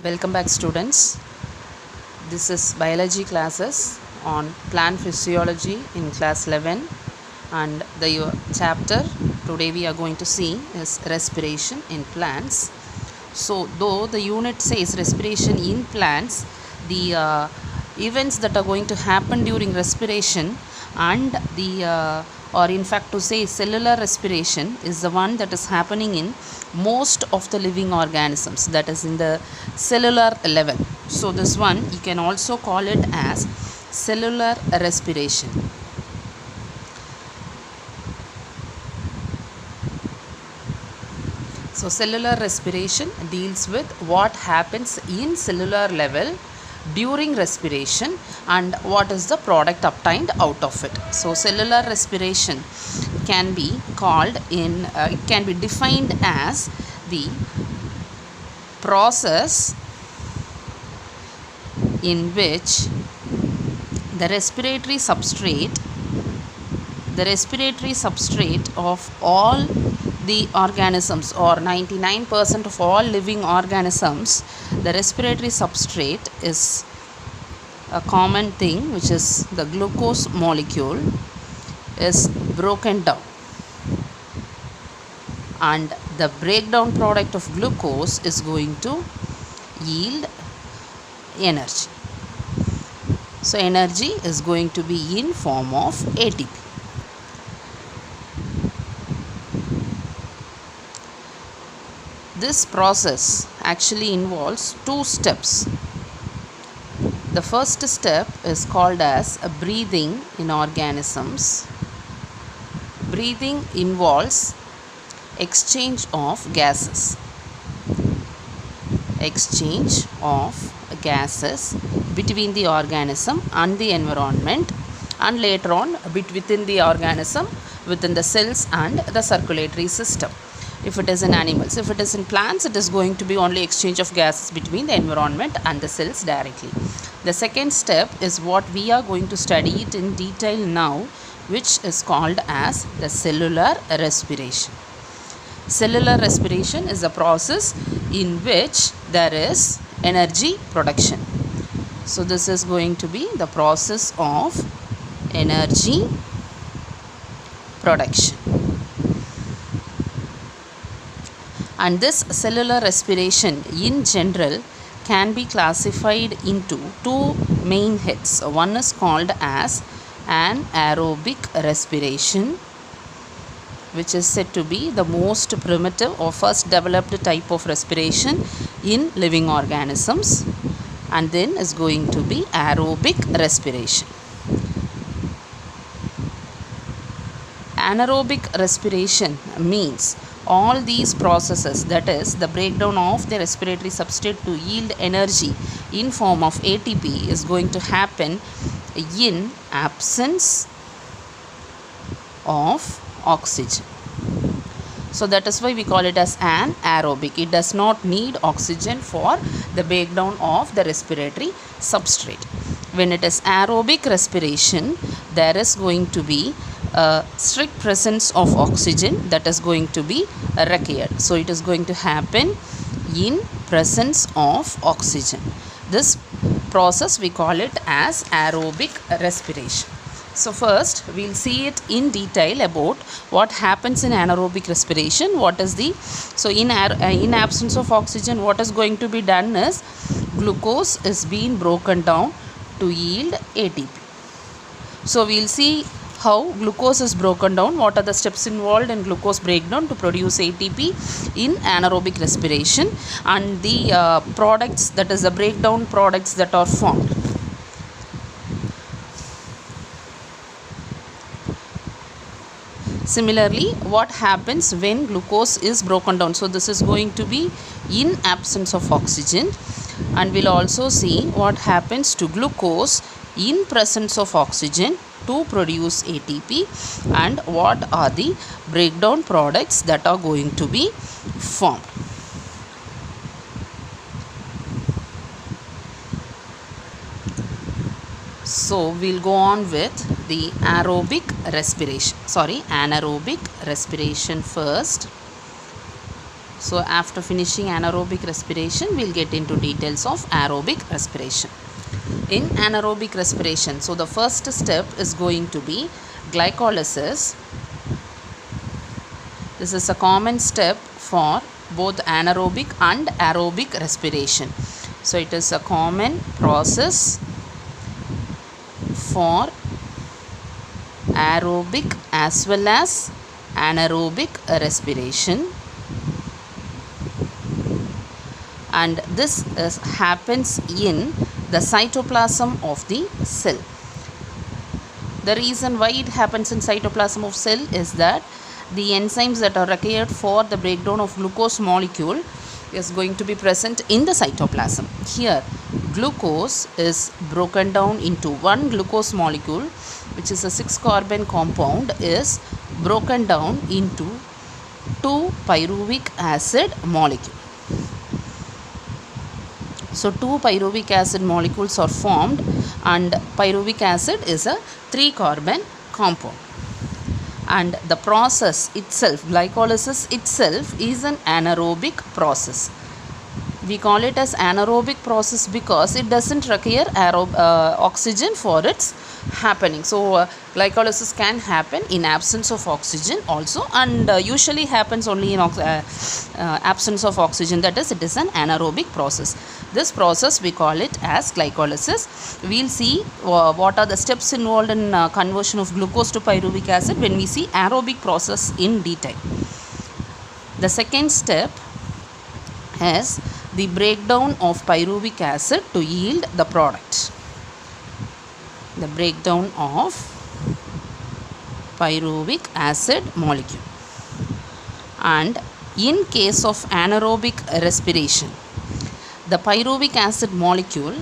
Welcome back, students. This is biology classes on plant physiology in class 11, and the chapter today we are going to see is respiration in plants. So though the unit says respiration in plants, the events that are going to happen during respiration and the or in fact to say cellular respiration is the one that is happening in most of the living organisms, that is in the cellular level. So this one you can also call it as cellular respiration. So cellular respiration deals with what happens in cellular level during respiration and what is the product obtained out of it. So cellular respiration can be called it can be defined as the process in which the respiratory substrate of all the organisms, or 99% of all living organisms, the respiratory substrate is a common thing, which is the glucose molecule is broken down, and the breakdown product of glucose is going to yield energy. So energy is going to be in form of ATP. This process actually involves two steps. The first step is called as a breathing in organisms. Breathing involves exchange of gases. Exchange of gases between the organism and the environment, and later on within the organism, within the cells and the circulatory system. If it is in animals, if it is in plants, it is going to be only exchange of gases between the environment and the cells directly. The second step is what we are going to study it in detail now, which is called as the cellular respiration. Cellular respiration is a process in which there is energy production. So this is going to be the process of energy production. And this cellular respiration in general can be classified into two main heads. One is called as anaerobic respiration, which is said to be the most primitive or first developed type of respiration in living organisms, and then is going to be aerobic respiration. Anaerobic respiration means all these processes, that is the breakdown of the respiratory substrate to yield energy in form of ATP, is going to happen in absence of oxygen. So that is why we call it as anaerobic. It does not need oxygen for the breakdown of the respiratory substrate. When it is aerobic respiration, there is going to be a strict presence of oxygen that is going to be required. So it is going to happen in presence of oxygen. This process we call it as aerobic respiration. So first we will see it in detail about what happens in anaerobic respiration. What is the in absence of oxygen, what is going to be done is glucose is being broken down to yield ATP. So we will see how glucose is broken down, what are the steps involved in glucose breakdown to produce ATP in anaerobic respiration, and the products, that is the breakdown products that are formed. Similarly, what happens when glucose is broken down? So this is going to be in absence of oxygen, and we'll also see what happens to glucose in presence of oxygen to produce ATP, and what are the breakdown products that are going to be formed. So we'll go on with the anaerobic respiration first. So after finishing anaerobic respiration, we'll get into details of aerobic respiration. In anaerobic respiration, so the first step is going to be glycolysis. This is a common step for both anaerobic and aerobic respiration. So it is a common process for aerobic as well as anaerobic respiration, and this happens in the cytoplasm of the cell. The reason why it happens in cytoplasm of cell is that the enzymes that are required for the breakdown of glucose molecule is going to be present in the cytoplasm. Here glucose is broken down into one glucose molecule, which is a 6-carbon compound, is broken down into 2 pyruvic acid molecule. So 2 pyruvic acid molecules are formed, and pyruvic acid is a 3-carbon compound. And the process itself, glycolysis itself, is an anaerobic process. We call it as anaerobic process because it doesn't require oxygen for its happening. So glycolysis can happen in absence of oxygen also, and usually happens only in absence of oxygen. That is, it is an anaerobic process. This process we call it as glycolysis. We'll see what are the steps involved in conversion of glucose to pyruvic acid when we see aerobic process in detail. The second step is the breakdown of pyruvic acid to yield the product. The breakdown of pyruvic acid molecule. And in case of anaerobic respiration, the pyruvic acid molecule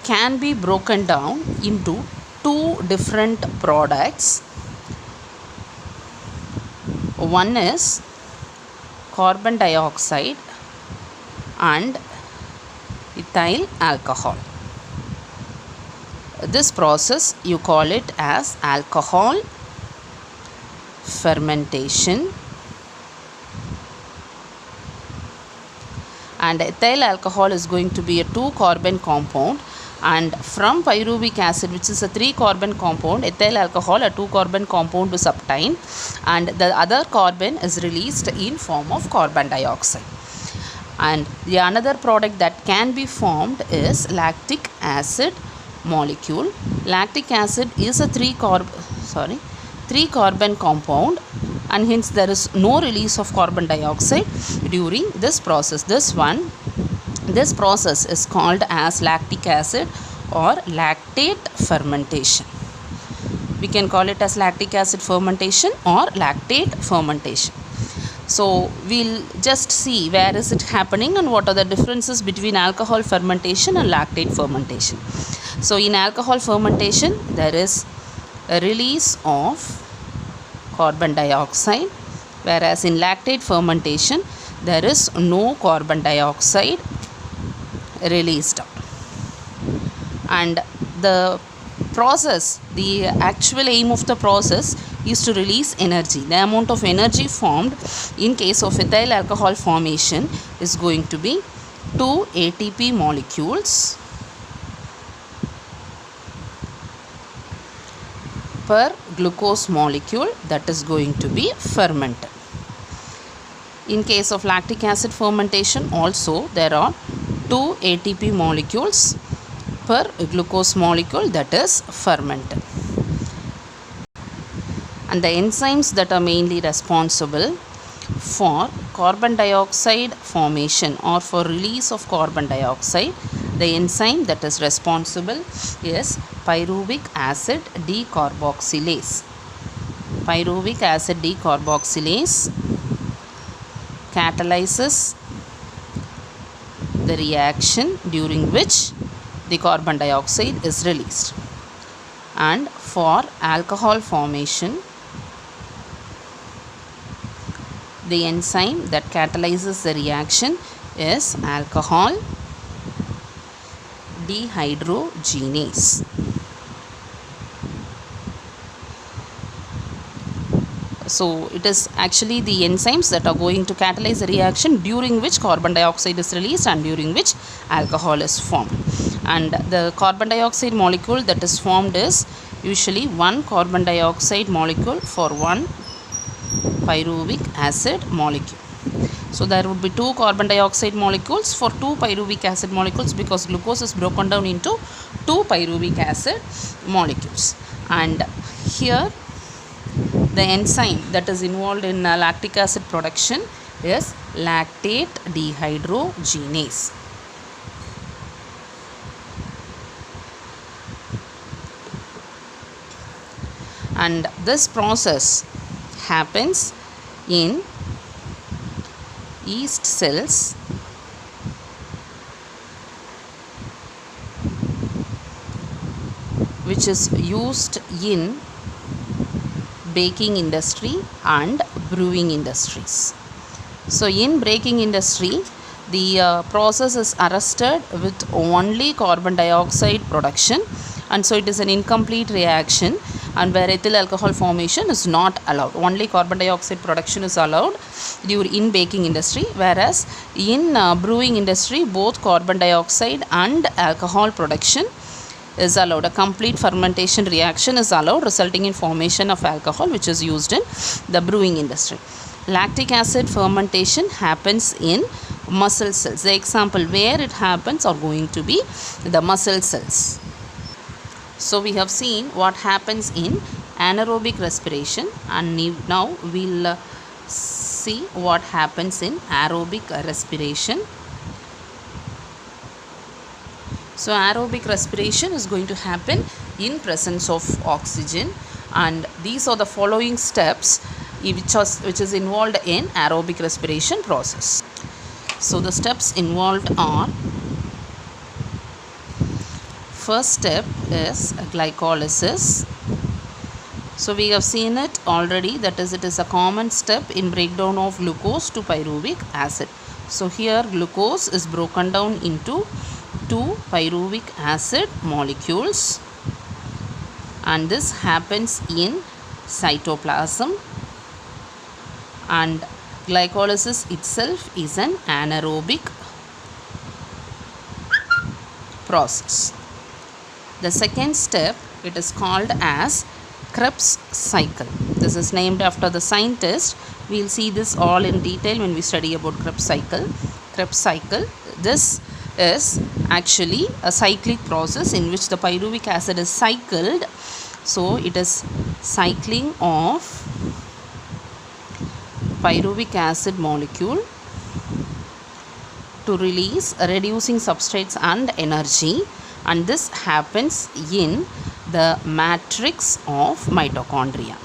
can be broken down into 2 different products. One is carbon dioxide and ethyl alcohol. This process you call it as alcohol fermentation, and ethyl alcohol is going to be a 2-carbon compound, and from pyruvic acid, which is a 3-carbon compound, ethyl alcohol, a 2-carbon compound, is obtained, and the other carbon is released in form of carbon dioxide. And the another product that can be formed is lactic acid molecule. Lactic acid is a 3-carbon compound, and hence there is no release of carbon dioxide during this process. This process is called as lactic acid or lactate fermentation. We can call it as lactic acid fermentation or lactate fermentation. So we'll just see where is it happening and what are the differences between alcohol fermentation and lactate fermentation. So in alcohol fermentation, there is a release of carbon dioxide, whereas in lactate fermentation there is no carbon dioxide released out. And the process, the actual aim of the process is to release energy. The amount of energy formed in case of ethyl alcohol formation is going to be 2 ATP molecules per glucose molecule that is going to be fermented. In case of lactic acid fermentation also, there are 2 ATP molecules per glucose molecule that is fermented. And the enzymes that are mainly responsible for carbon dioxide formation or for release of carbon dioxide, the enzyme that is responsible is pyruvic acid decarboxylase. Pyruvic acid decarboxylase catalyzes the reaction during which the carbon dioxide is released. And for alcohol formation, the enzyme that catalyzes the reaction is alcohol dehydrogenase. So it is actually the enzymes that are going to catalyze the reaction during which carbon dioxide is released and during which alcohol is formed. And the carbon dioxide molecule that is formed is usually one carbon dioxide molecule for one pyruvic acid molecule. So there would be two carbon dioxide molecules for two pyruvic acid molecules, because glucose is broken down into two pyruvic acid molecules. And here the enzyme that is involved in lactic acid production is lactate dehydrogenase. And this process happens in yeast cells which is used in baking industry and brewing industries. So in baking industry, the process is arrested with only carbon dioxide production, and so it is an incomplete reaction, and where ethyl alcohol formation is not allowed. Only carbon dioxide production is allowed in baking industry, whereas in brewing industry both carbon dioxide and alcohol production is allowed. A complete fermentation reaction is allowed, resulting in formation of alcohol, which is used in the brewing industry. Lactic acid fermentation happens in muscle cells. The example where it happens are going to be the muscle cells. So we have seen what happens in anaerobic respiration, and now we'll see what happens in aerobic respiration. So aerobic respiration is going to happen in presence of oxygen, and these are the following steps which is involved in aerobic respiration process. So the steps involved are: first step is glycolysis. So we have seen it already, that is, it is a common step in breakdown of glucose to pyruvic acid. So here glucose is broken down into two pyruvic acid molecules, and this happens in cytoplasm, and glycolysis itself is an anaerobic process. The second step, it is called as Krebs cycle. This is named after the scientist. We will see this all in detail when we study about Krebs cycle. Krebs cycle, this is actually a cyclic process in which the pyruvic acid is cycled. So it is cycling of pyruvic acid molecule to release reducing substrates and energy, and this happens in the matrix of mitochondria.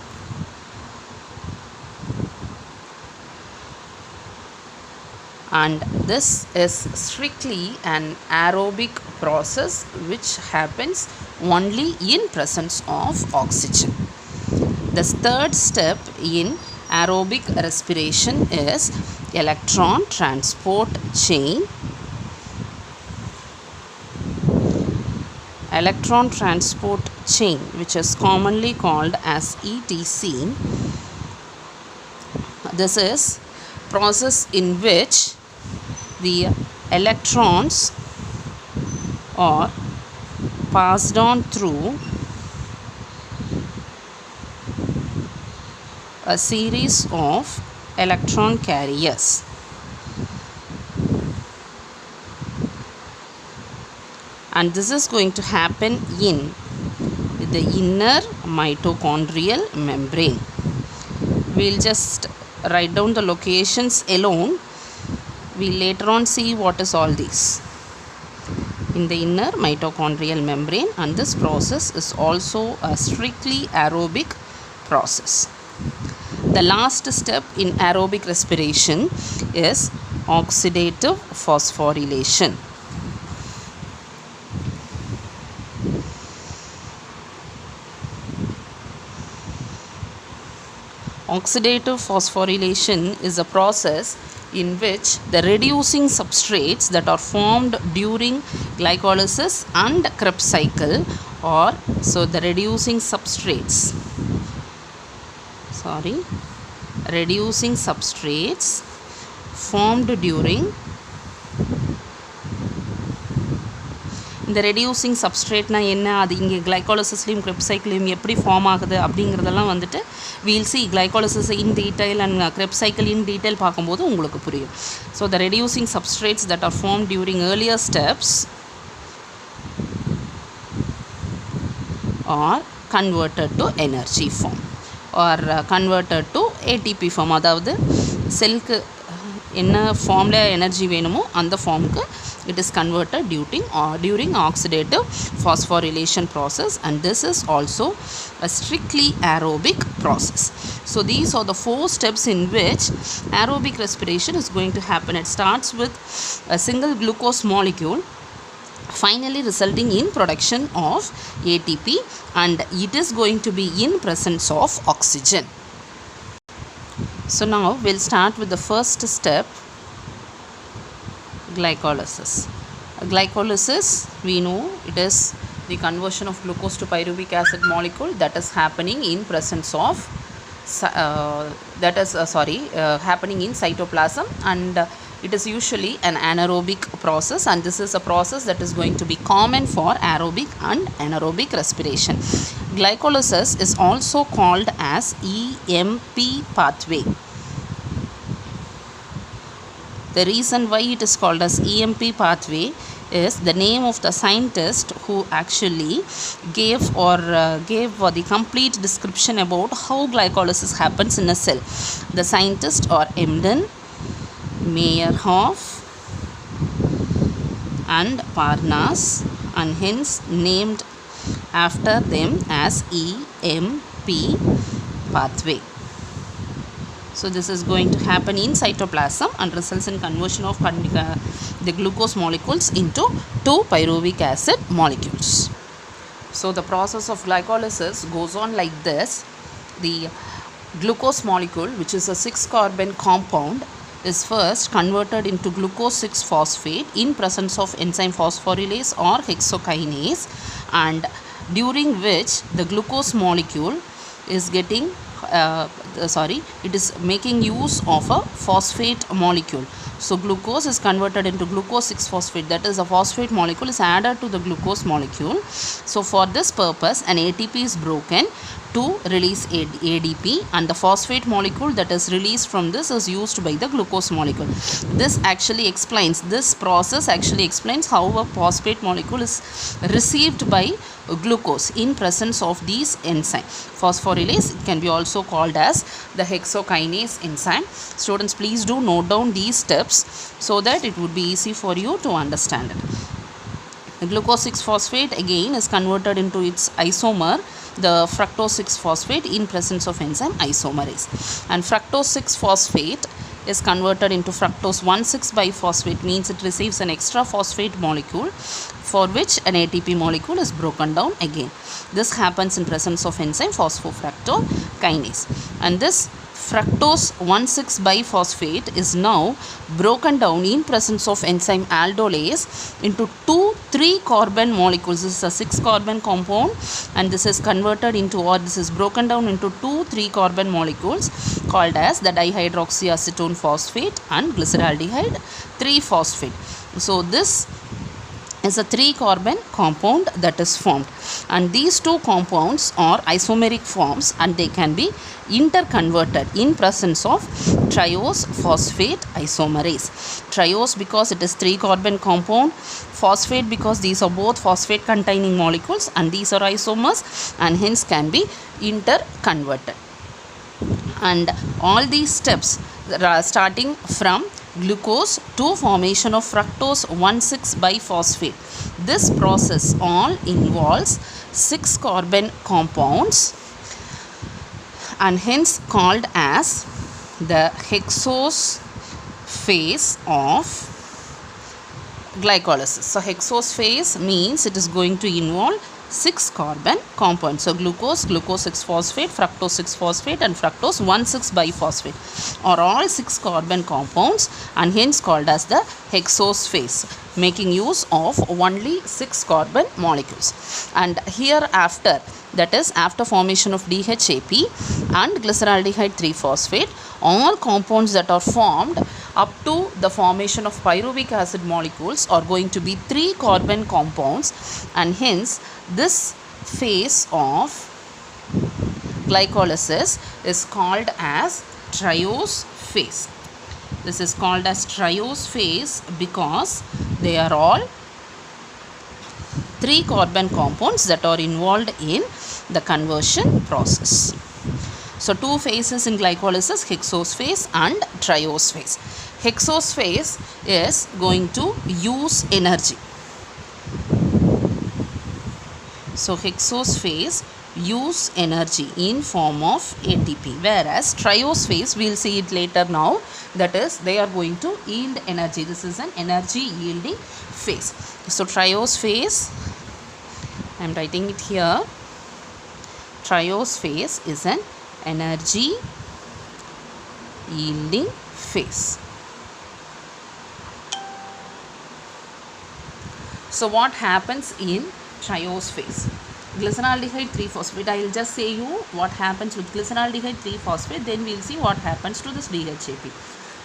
And this is strictly an aerobic process which happens only in presence of oxygen. The third step in aerobic respiration is electron transport chain. Electron transport chain, which is commonly called as ETC, this is process in which the electrons are passed on through a series of electron carriers. And this is going to happen in the inner mitochondrial membrane. We'll just write down the locations alone. We'll later on see what is all these. In the inner mitochondrial membrane, and this process is also a strictly aerobic process. The last step in aerobic respiration is oxidative phosphorylation. Oxidative phosphorylation is a process in which the reducing substrates that are formed during glycolysis and Krebs cycle, or so the reducing substrates reducing substrates formed during இந்த reducing சப்ஸ்ட்ரேட்னா என்ன, அது இங்கே கிளைகாலிசிஸ்லையும் Krebs சைக்கிளையும் எப்படி form ஆகுது அப்படிங்கிறதெல்லாம் வந்துட்டு we'll see glycolysis in detail and Krebs cycle in detail பார்க்கும்போது உங்களுக்கு புரியும். So the reducing substrates that are form during earlier steps are converted to energy form or converted to ATP form. அதாவது செல்க்கு என்ன ஃபார்மில் energy வேணுமோ அந்த ஃபார்முக்கு it is converted during oxidative phosphorylation process, and this is also a strictly aerobic process. So these are the 4 steps in which aerobic respiration is going to happen. It starts with a single glucose molecule finally resulting in production of ATP, and it is going to be in presence of oxygen. So now we'll start with the first step, glycolysis. Glycolysis, we know it is the conversion of glucose to pyruvic acid molecule that is happening in presence of happening in cytoplasm, and it is usually an anaerobic process, and this is a process that is going to be common for aerobic and anaerobic respiration. Glycolysis is also called as EMP pathway. The reason why it is called as EMP pathway is the name of the scientist who actually gave the complete description about how glycolysis happens in a cell. The scientists are Emden, Meyerhoff and Parnas, and hence named after them as EMP pathway. So this is going to happen in cytoplasm and results in conversion of the glucose molecules into 2 pyruvic acid molecules. So the process of glycolysis goes on like this. The glucose molecule, which is a 6-carbon compound, is first converted into glucose 6-phosphate in presence of enzyme phosphorylase or hexokinase, and during which the glucose molecule is getting it is making use of a phosphate molecule. So glucose is converted into glucose 6-phosphate, that is a phosphate molecule is added to the glucose molecule. So for this purpose an ATP is broken to release ADP, and the phosphate molecule that is released from this is used by the glucose molecule. This process actually explains how a phosphate molecule is received by glucose in presence of these enzymes. Phosphorylase can be also called as the hexokinase enzyme. Students, please do note down these steps so that it would be easy for you to understand it. The glucose 6-phosphate again is converted into its isomer, the fructose 6-phosphate, in presence of enzyme isomerase, and fructose 6-phosphate is converted into fructose 1,6-biphosphate, means it receives an extra phosphate molecule for which an ATP molecule is broken down again. This happens in presence of enzyme phosphofructokinase, and this fructose 1,6-biphosphate is now broken down in presence of enzyme aldolase into 2 3-carbon molecules. This is a 6-carbon compound, and this is converted into, or this is broken down into 2 3-carbon molecules called as the dihydroxyacetone phosphate and glyceraldehyde 3-phosphate. So this is a 3-carbon compound that is formed, and these 2 compounds are isomeric forms, and they can be interconverted in presence of triose phosphate isomerase. Triose because it is 3-carbon compound, phosphate because these are both phosphate containing molecules and these are isomers, and hence can be interconverted. And all these steps starting from glucose to formation of fructose 1,6-biphosphate. This process all involves 6-carbon compounds and hence called as the hexose phase of glycolysis. So hexose phase means it is going to involve 6 carbon compounds. So glucose, glucose 6-phosphate, fructose 6-phosphate and fructose 1,6-biphosphate are all 6 carbon compounds and hence called as the hexose phase, making use of only 6 carbon molecules. And hereafter, that is after formation of DHAP and glyceraldehyde 3-phosphate, all compounds that are formed up to the formation of pyruvic acid molecules are going to be 3 carbon compounds, and hence this phase of glycolysis is called as triose phase. This is called as triose phase because they are all 3 carbon compounds that are involved in the conversion process. So 2 phases in glycolysis, hexose phase and triose phase. Hexose phase is going to use energy. So hexose phase use energy in form of ATP, whereas triose phase, we will see it later now, that is they are going to yield energy. This is an energy yielding phase. So triose phase, I am writing it here, triose phase is an energy yielding phase. So what happens in triose phase? Glyceraldehyde 3-phosphate, I will just say you what happens with glyceraldehyde 3-phosphate, then we will see what happens to this DHAP.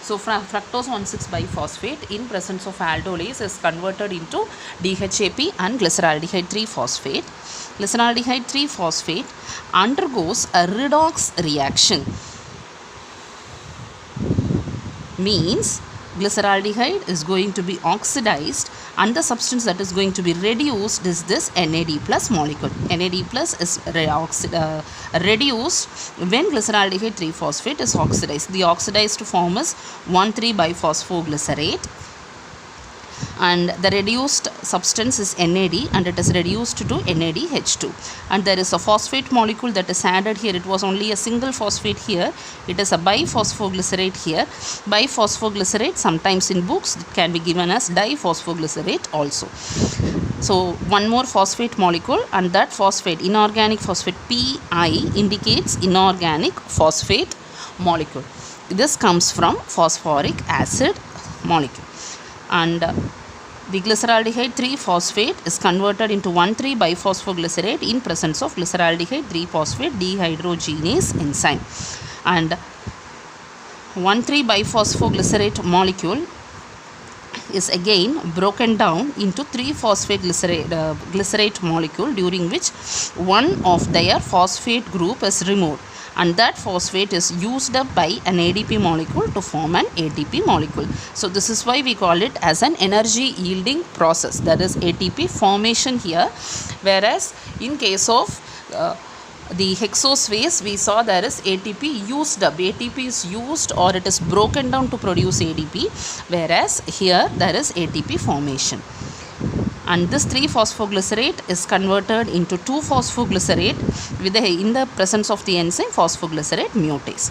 So fructose 1,6-biphosphate in presence of aldolase is converted into DHAP and glyceraldehyde 3-phosphate. Glyceraldehyde 3-phosphate undergoes a redox reaction, means glyceraldehyde is going to be oxidized and the substance that is going to be reduced is this NAD plus molecule. NAD plus is reduced when glyceraldehyde 3-phosphate is oxidized. The oxidized form is 1,3-biphosphoglycerate and the reduced substance is NAD and it is reduced to NADH2, and there is a phosphate molecule that is added here. It was only a single phosphate here, it is a biphosphoglycerate here. Biphosphoglycerate sometimes in books it can be given as diphosphoglycerate also. So one more phosphate molecule, and that phosphate, inorganic phosphate Pi, indicates inorganic phosphate molecule. This comes from phosphoric acid molecule, and the glyceraldehyde 3-phosphate is converted into 1,3-biphosphoglycerate in presence of glyceraldehyde 3-phosphate dehydrogenase enzyme, and 1,3-biphosphoglycerate molecule is again broken down into 3-phosphate glycerate molecule, during which one of their phosphate group is removed, and that phosphate is used up by an ADP molecule to form an ATP molecule. So this is why we call it as an energy yielding process, that is ATP formation here, whereas in case of the hexose phase we saw there is ATP used up. ATP is used or it is broken down to produce ADP, whereas here there is ATP formation. And this 3-phosphoglycerate is converted into 2-phosphoglycerate in the presence of the enzyme phosphoglycerate mutase.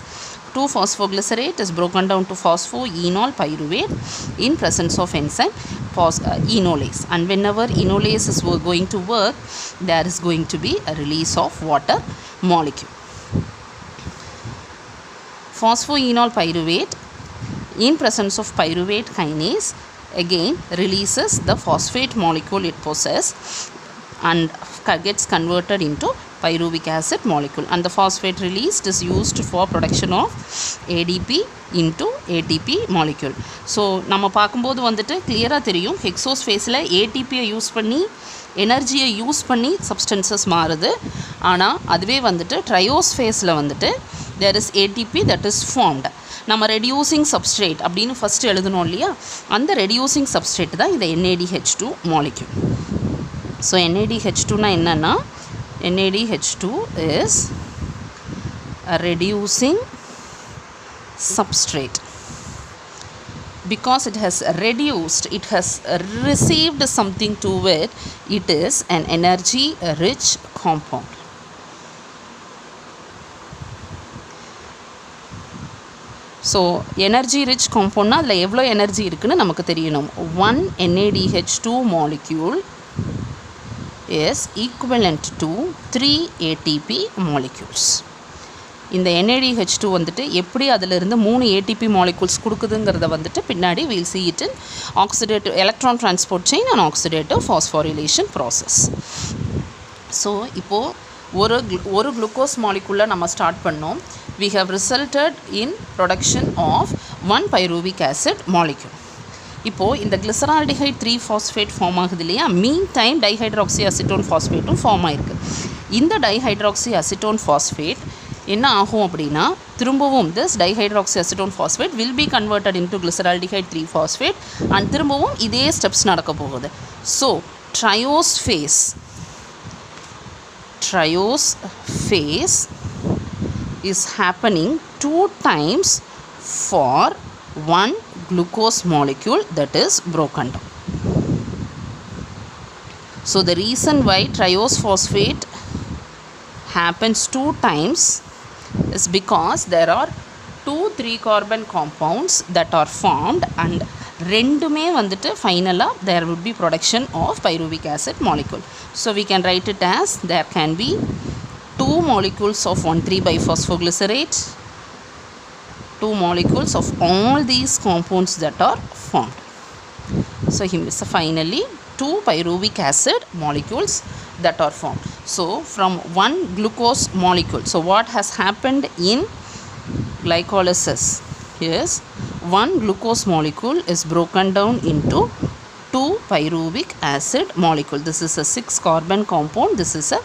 2-phosphoglycerate is broken down to phosphoenol pyruvate in presence of enzyme enolase, and whenever enolase is going to work, there is going to be a release of water molecule. Phosphoenol pyruvate in presence of pyruvate kinase again releases the phosphate molecule it possesses and gets converted into pyruvic acid molecule, and the phosphate released is used for production of ADP into ATP molecule. So நம்ம பார்க்கும்போது வந்துட்டு clear-ஆ தெரியும் hexose phase-ல ATP-யை use பண்ணி எனர்ஜியை use பண்ணி substances மாறுது, ஆனால் அதுவே வந்துட்டு triose phase-ல வந்துட்டு there is ATP that is formed. நம்ம ரெடியூசிங் சப்ஸ்ட்ரேட் அப்படின்னு ஃபஸ்ட்டு எழுதணும் இல்லையா, அந்த ரெடியூசிங் சப்ஸ்ட்ரேட் தான் இந்த NADH2 மாலிக்யூல். ஸோ NADH2னா என்னென்னா, NADH2 is a reducing substrate. Because it has reduced, it has received something to it, it is an energy rich compound. So energy rich காம்பவுண்ட்னா அதில் எவ்வளோ எனர்ஜி இருக்குதுன்னு நமக்கு தெரியணும். 1 NADH2 molecule is equivalent to 3 ATP molecules. இந்த NADH2 வந்துட்டு எப்படி அதிலிருந்து 3 ATP molecules கொடுக்குதுங்கிறத வந்துட்டு பின்னாடி we'll see it in oxidative electron transport chain and oxidative phosphorylation process. So இப்போது ஒரு glucose molecule நம்ம ஸ்டார்ட் பண்ணோம். We have resulted in production of 1 pyruvic acid molecule. இப்போது இந்த glyceraldehyde 3-phosphate ஃபார்ம் ஆகுது இல்லையா, மீன் டைம் டைஹைட்ராக்சிஅசிட்டோன் ஃபாஸ்ஃபேட்டும் ஃபார்ம் ஆகிருக்கு. இந்த டைஹைட்ராக்சிஅசிட்டோன் ஃபாஸ்ஃபேட் என்ன ஆகும் அப்படின்னா திரும்பவும் this dihydroxyacetone phosphate will be converted into glyceraldehyde 3-phosphate and திரும்பவும் இதே ஸ்டெப்ஸ் நடக்க போகுது. So triose phase is happening 2 times for one glucose molecule that is broken down. So the reason why triose phosphate happens 2 times is because there are 2 3-carbon compounds that are formed and ரெண்டுமே வந்துட்டு ஃபைனலாக there will be production of pyruvic acid molecule. So we can write it as there can be 2 molecules of 1,3-biphosphoglycerate, 2 molecules of all these compounds that are formed. So finally 2 pyruvic acid molecules that are formed. So from one glucose molecule, so what has happened in glycolysis is one glucose molecule is broken down into 2 pyruvic acid molecule. This is a 6-carbon compound, this is a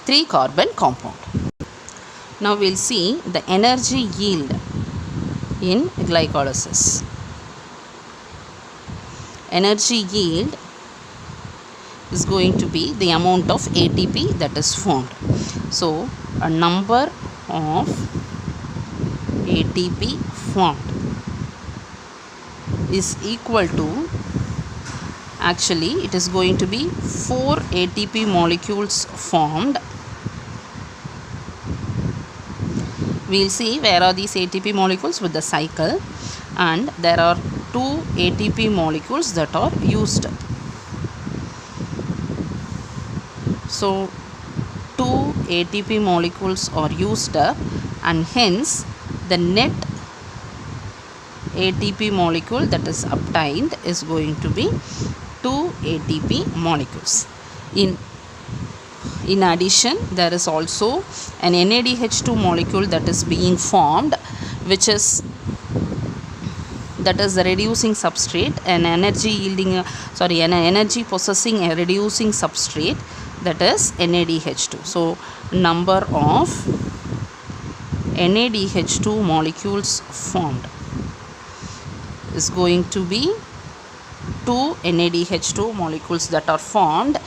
3-carbon compound. Now we'll see the energy yield in glycolysis. Energy yield is going to be the amount of ATP that is formed. So a number of ATP formed is equal to, actually it is going to be 4 ATP molecules formed. We'll see where are these ATP molecules with the cycle, and there are 2 ATP molecules that are used up. So 2 ATP molecules are used up, and hence the net ATP molecule that is obtained is going to be 2 ATP molecules. In addition, there is also an NADH2 molecule that is being formed, which is that is the reducing substrate, an energy yielding an energy possessing a reducing substrate, that is NADH2. So number of NADH2 molecules formed is going to be 2 NADH2 molecules that are formed,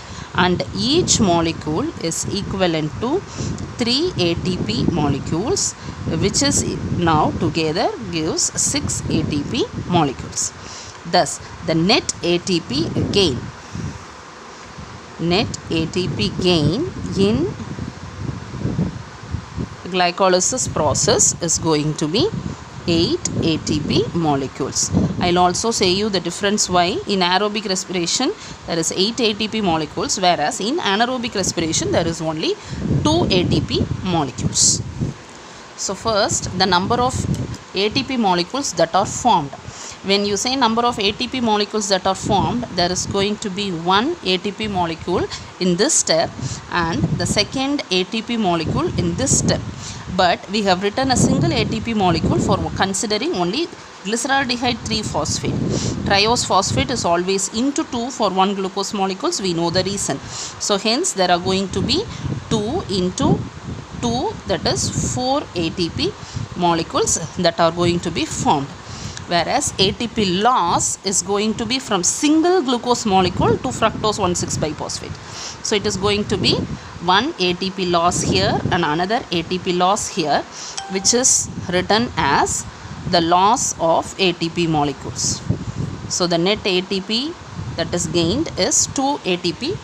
and each molecule is equivalent to 3 ATP molecules, which is now together gives 6 ATP molecules. Thus the net ATP gain in glycolysis process is going to be 8 ATP molecules. I'll also say you the difference why in aerobic respiration there is 8 ATP molecules, whereas in anaerobic respiration there is only 2 ATP molecules. So first, the number of ATP molecules that are formed. When you say number of ATP molecules that are formed, there is going to be 1 ATP molecule in this step and the second ATP molecule in this step. But we have written a single ATP molecule for considering only glyceraldehyde 3-phosphate. Triose phosphate is always into 2 for 1 glucose molecules. We know the reason. So hence there are going to be 2 into 2, that is 4 ATP molecules that are going to be formed. Whereas ATP loss is going to be from single glucose molecule to fructose 1,6-biphosphate. So it is going to be 1 ATP loss here and another ATP loss here, which is written as the loss of ATP molecules. So the net ATP that is gained is 2 ATP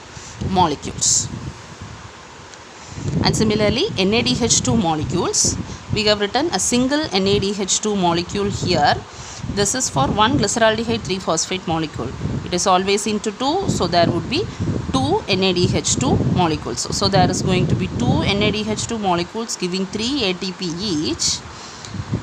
molecules. And similarly NADH2 molecules, we have written a single NADH2 molecule here. This is for 1 glyceraldehyde 3-phosphate molecule. it is always into 2, so there would be 2 NADH2 molecules. So there is going to be 2 NADH2 molecules giving 3 ATP each,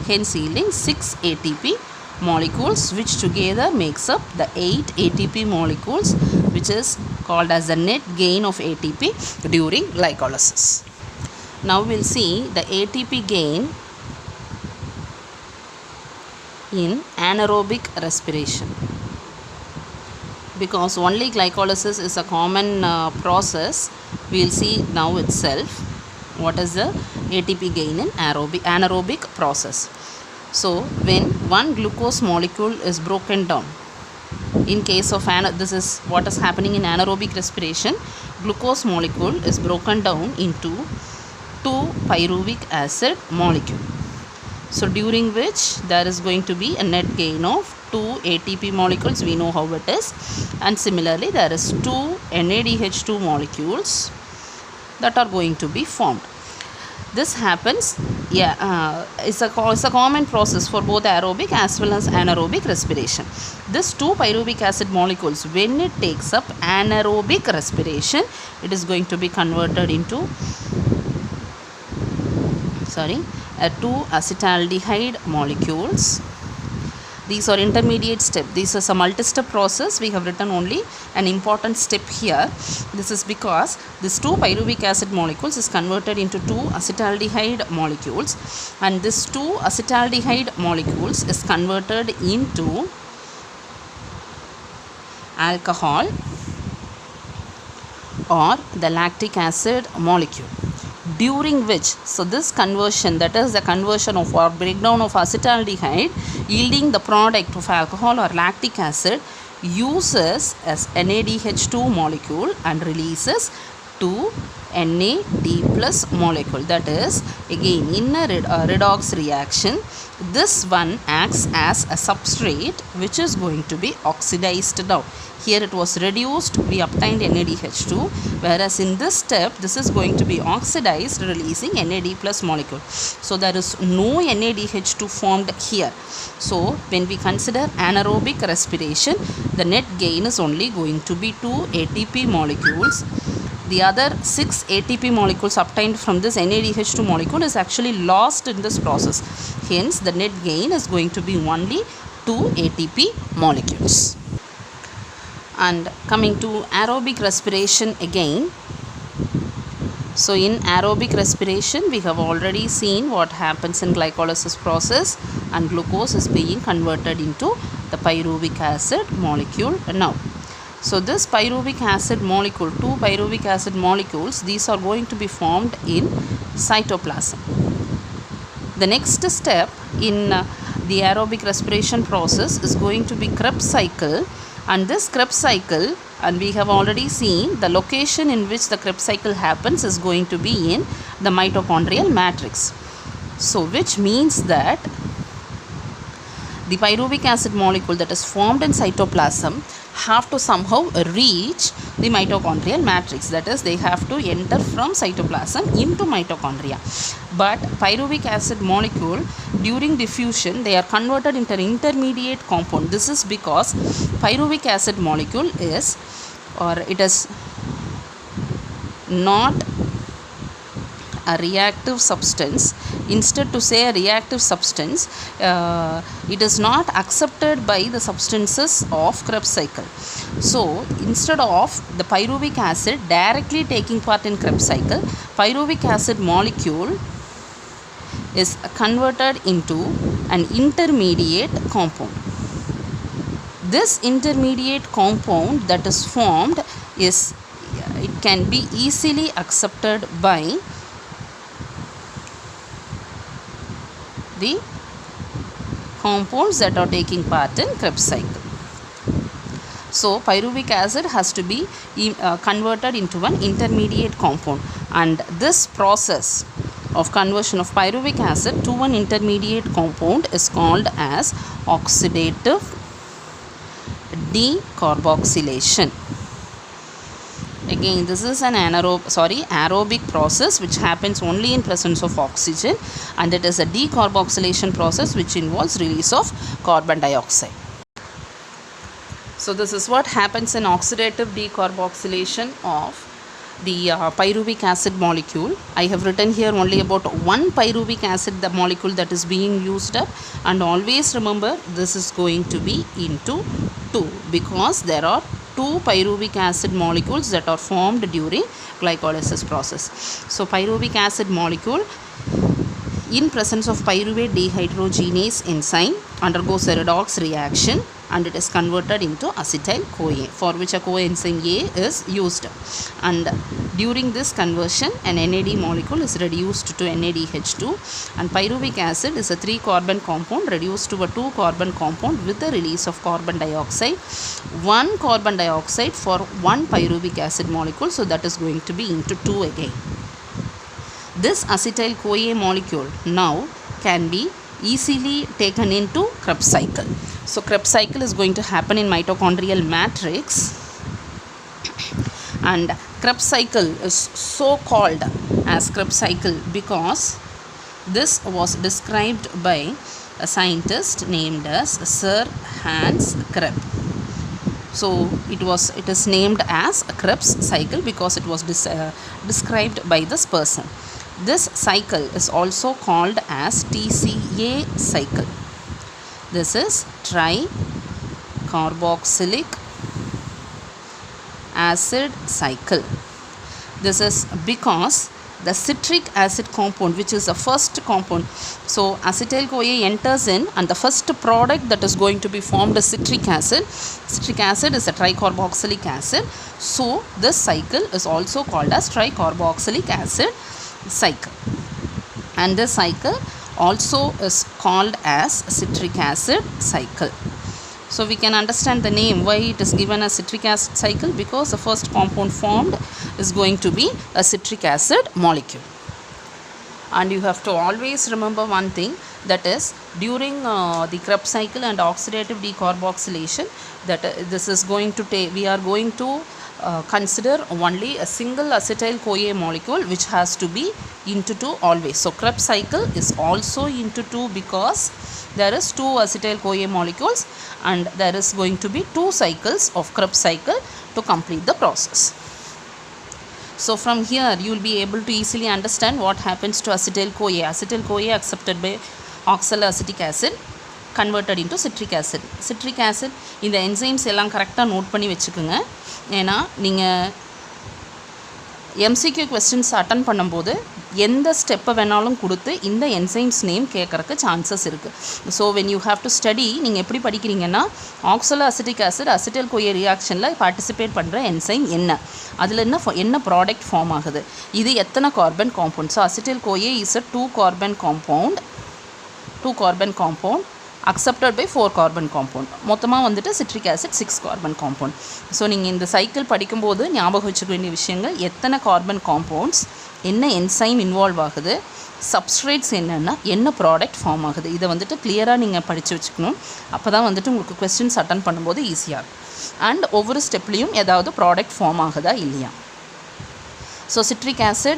hence yielding 6 ATP molecules, which together makes up the 8 ATP molecules, which is called as the net gain of ATP during glycolysis. Now we will see the ATP gain in anaerobic respiration. Because only glycolysis is a common process, we will see now itself what is the ATP gain in anaerobic process. So when one glucose molecule is broken down, in case of this is what is happening in anaerobic respiration, glucose molecule is broken down into 2 pyruvic acid molecule. So during which there is going to be a net gain of 2 ATP molecules, we know how it is, and similarly there is 2 NADH2 molecules that are going to be formed. This happens, it's a common process for both aerobic as well as anaerobic respiration. This 2 pyruvic acid molecules, when it takes up anaerobic respiration, it is going to be converted into 2 acetaldehyde molecules. These are intermediate step. This is a multi-step process. We have written only an important step here. This is because this 2 pyruvic acid molecules is converted into 2 acetaldehyde molecules, and this 2 acetaldehyde molecules is converted into alcohol or the lactic acid molecule. During which, so this conversion, that is the conversion of or breakdown of acetaldehyde yielding the product of alcohol or lactic acid, uses as NADH2 molecule and releases 2 NAD plus molecule. That is again in a redox reaction, this one acts as a substrate which is going to be oxidized down. Here it was reduced, we obtained NADH2, whereas in this step this is going to be oxidized, releasing NAD plus molecule. So there is no NADH2 formed here. So when we consider anaerobic respiration, the net gain is only going to be 2 ATP molecules. The other 6 ATP molecules obtained from this NADH2 molecule is actually lost in this process. Hence the net gain is going to be only 2 ATP molecules. And coming to aerobic respiration again. So in aerobic respiration, we have already seen what happens in glycolysis process, and glucose is being converted into the pyruvic acid molecule now. So this pyruvic acid molecule, 2 pyruvic acid molecules, these are going to be formed in cytoplasm. The next step in the aerobic respiration process is going to be Krebs cycle. And this Krebs cycle, and we have already seen the location in which the Krebs cycle happens is going to be in the mitochondrial matrix. So which means that the pyruvic acid molecule that is formed in cytoplasm have to somehow reach the mitochondrial matrix. That is, they have to enter from cytoplasm into mitochondria. But pyruvic acid molecule, during diffusion, they are converted into an intermediate compound. This is because pyruvic acid molecule is, or it is not a reactive substance. Instead, to say a reactive substance, it is not accepted by the substances of Krebs cycle. So instead of the pyruvic acid directly taking part in Krebs cycle, pyruvic acid molecule is converted into an intermediate compound. This intermediate compound that is formed is, it can be easily accepted by the compounds that are taking part in Krebs cycle. So pyruvic acid has to be converted into an intermediate compound, and this process of conversion of pyruvic acid to an intermediate compound is called as oxidative decarboxylation. Again, this is an aerobic process which happens only in presence of oxygen, and it is a decarboxylation process which involves release of carbon dioxide. So this is what happens in oxidative decarboxylation of the pyruvic acid molecule. I have written here only about one pyruvic acid, the molecule that is being used up, and always remember this is going to be into 2 because there are 2 pyruvic acid molecules that are formed during glycolysis process. So pyruvic acid molecule in presence of pyruvate dehydrogenase enzyme undergoes a redox reaction and it is converted into acetyl-CoA, for which a coenzyme A is used. And during this conversion, an NAD molecule is reduced to NADH2, and pyruvic acid is a 3-carbon compound reduced to a 2-carbon compound with the release of carbon dioxide. 1 carbon dioxide for 1 pyruvic acid molecule, so that is going to be into 2 again. This acetyl-CoA molecule now can be easily taken into Krebs cycle. So Krebs cycle is going to happen in mitochondrial matrix, and Krebs cycle is so called as Krebs cycle because this was described by a scientist named as Sir Hans Krebs. So it is named as a Krebs cycle because it was described by this person. This cycle is also called as TCA cycle. This is tricarboxylic acid cycle. This is because the citric acid compound, which is the first compound, so acetyl-CoA enters in and the first product that is going to be formed is citric acid. Citric acid is a tricarboxylic acid, so this cycle is also called as tricarboxylic acid cycle, and this cycle also is called as citric acid cycle. So we can understand the name why it is given as citric acid cycle, because the first compound formed is going to be a citric acid molecule. And you have to always remember one thing, that is during the Krebs cycle and oxidative decarboxylation, that this is going to take, we are going to consider only a single acetyl-CoA molecule which has to be into 2 always. So Krebs cycle is also into 2 because there is 2 acetyl-CoA molecules and there is going to be 2 cycles of Krebs cycle to complete the process. So from here you will be able to easily understand what happens to acetyl-CoA. Acetyl-CoA accepted by oxaloacetic acid converted into citric acid. Citric acid இந்த enzymes எல்லாம் கரெக்டாக note பண்ணி வச்சுக்கோங்க. ஏன்னா நீங்கள் MCQ questions attend பண்ணும்போது எந்த ஸ்டெப்பை வேணாலும் கொடுத்து இந்த என்சைம்ஸ் நேம் கேட்குறக்கு சான்சஸ் இருக்குது. So when you have to study, நீங்கள் எப்படி படிக்கிறீங்கன்னா ஆக்சலோஅசிட்டிக் ஆசிட் அசிட்டைல்-CoA ரியாக்ஷனில் பார்ட்டிசிபேட் பண்ணுற என்சைம் என்ன, அதில் என்ன ப்ராடக்ட் ஃபார்ம் ஆகுது, இது எத்தனை carbon compound. So acetyl CoA is a 2 carbon compound accepted by 4 carbon compound. மொத்தமாக வந்துட்டு citric acid 6 carbon compound. So நீங்கள் இந்த சைக்கிள் படிக்கும்போது ஞாபகம் வச்சுக்க வேண்டிய விஷயங்கள், எத்தனை கார்பன் காம்பவுண்ட்ஸ், என்ன என்சைம் இன்வால்வ் ஆகுது, சப்ஸ்ட்ரேட்ஸ் என்னென்னா என்ன ப்ராடக்ட் ஃபார்ம் ஆகுது, இதை வந்துட்டு கிளியராக நீங்கள் படித்து வச்சுக்கணும். அப்போ தான் வந்துட்டு உங்களுக்கு கொஸ்டின்ஸ் அட்டன் பண்ணும்போது ஈஸியாக இருக்கும். அண்ட் ஒவ்வொரு ஸ்டெப்லேயும் ஏதாவது ப்ராடக்ட் ஃபார்ம் ஆகுதா இல்லையா. So citric acid,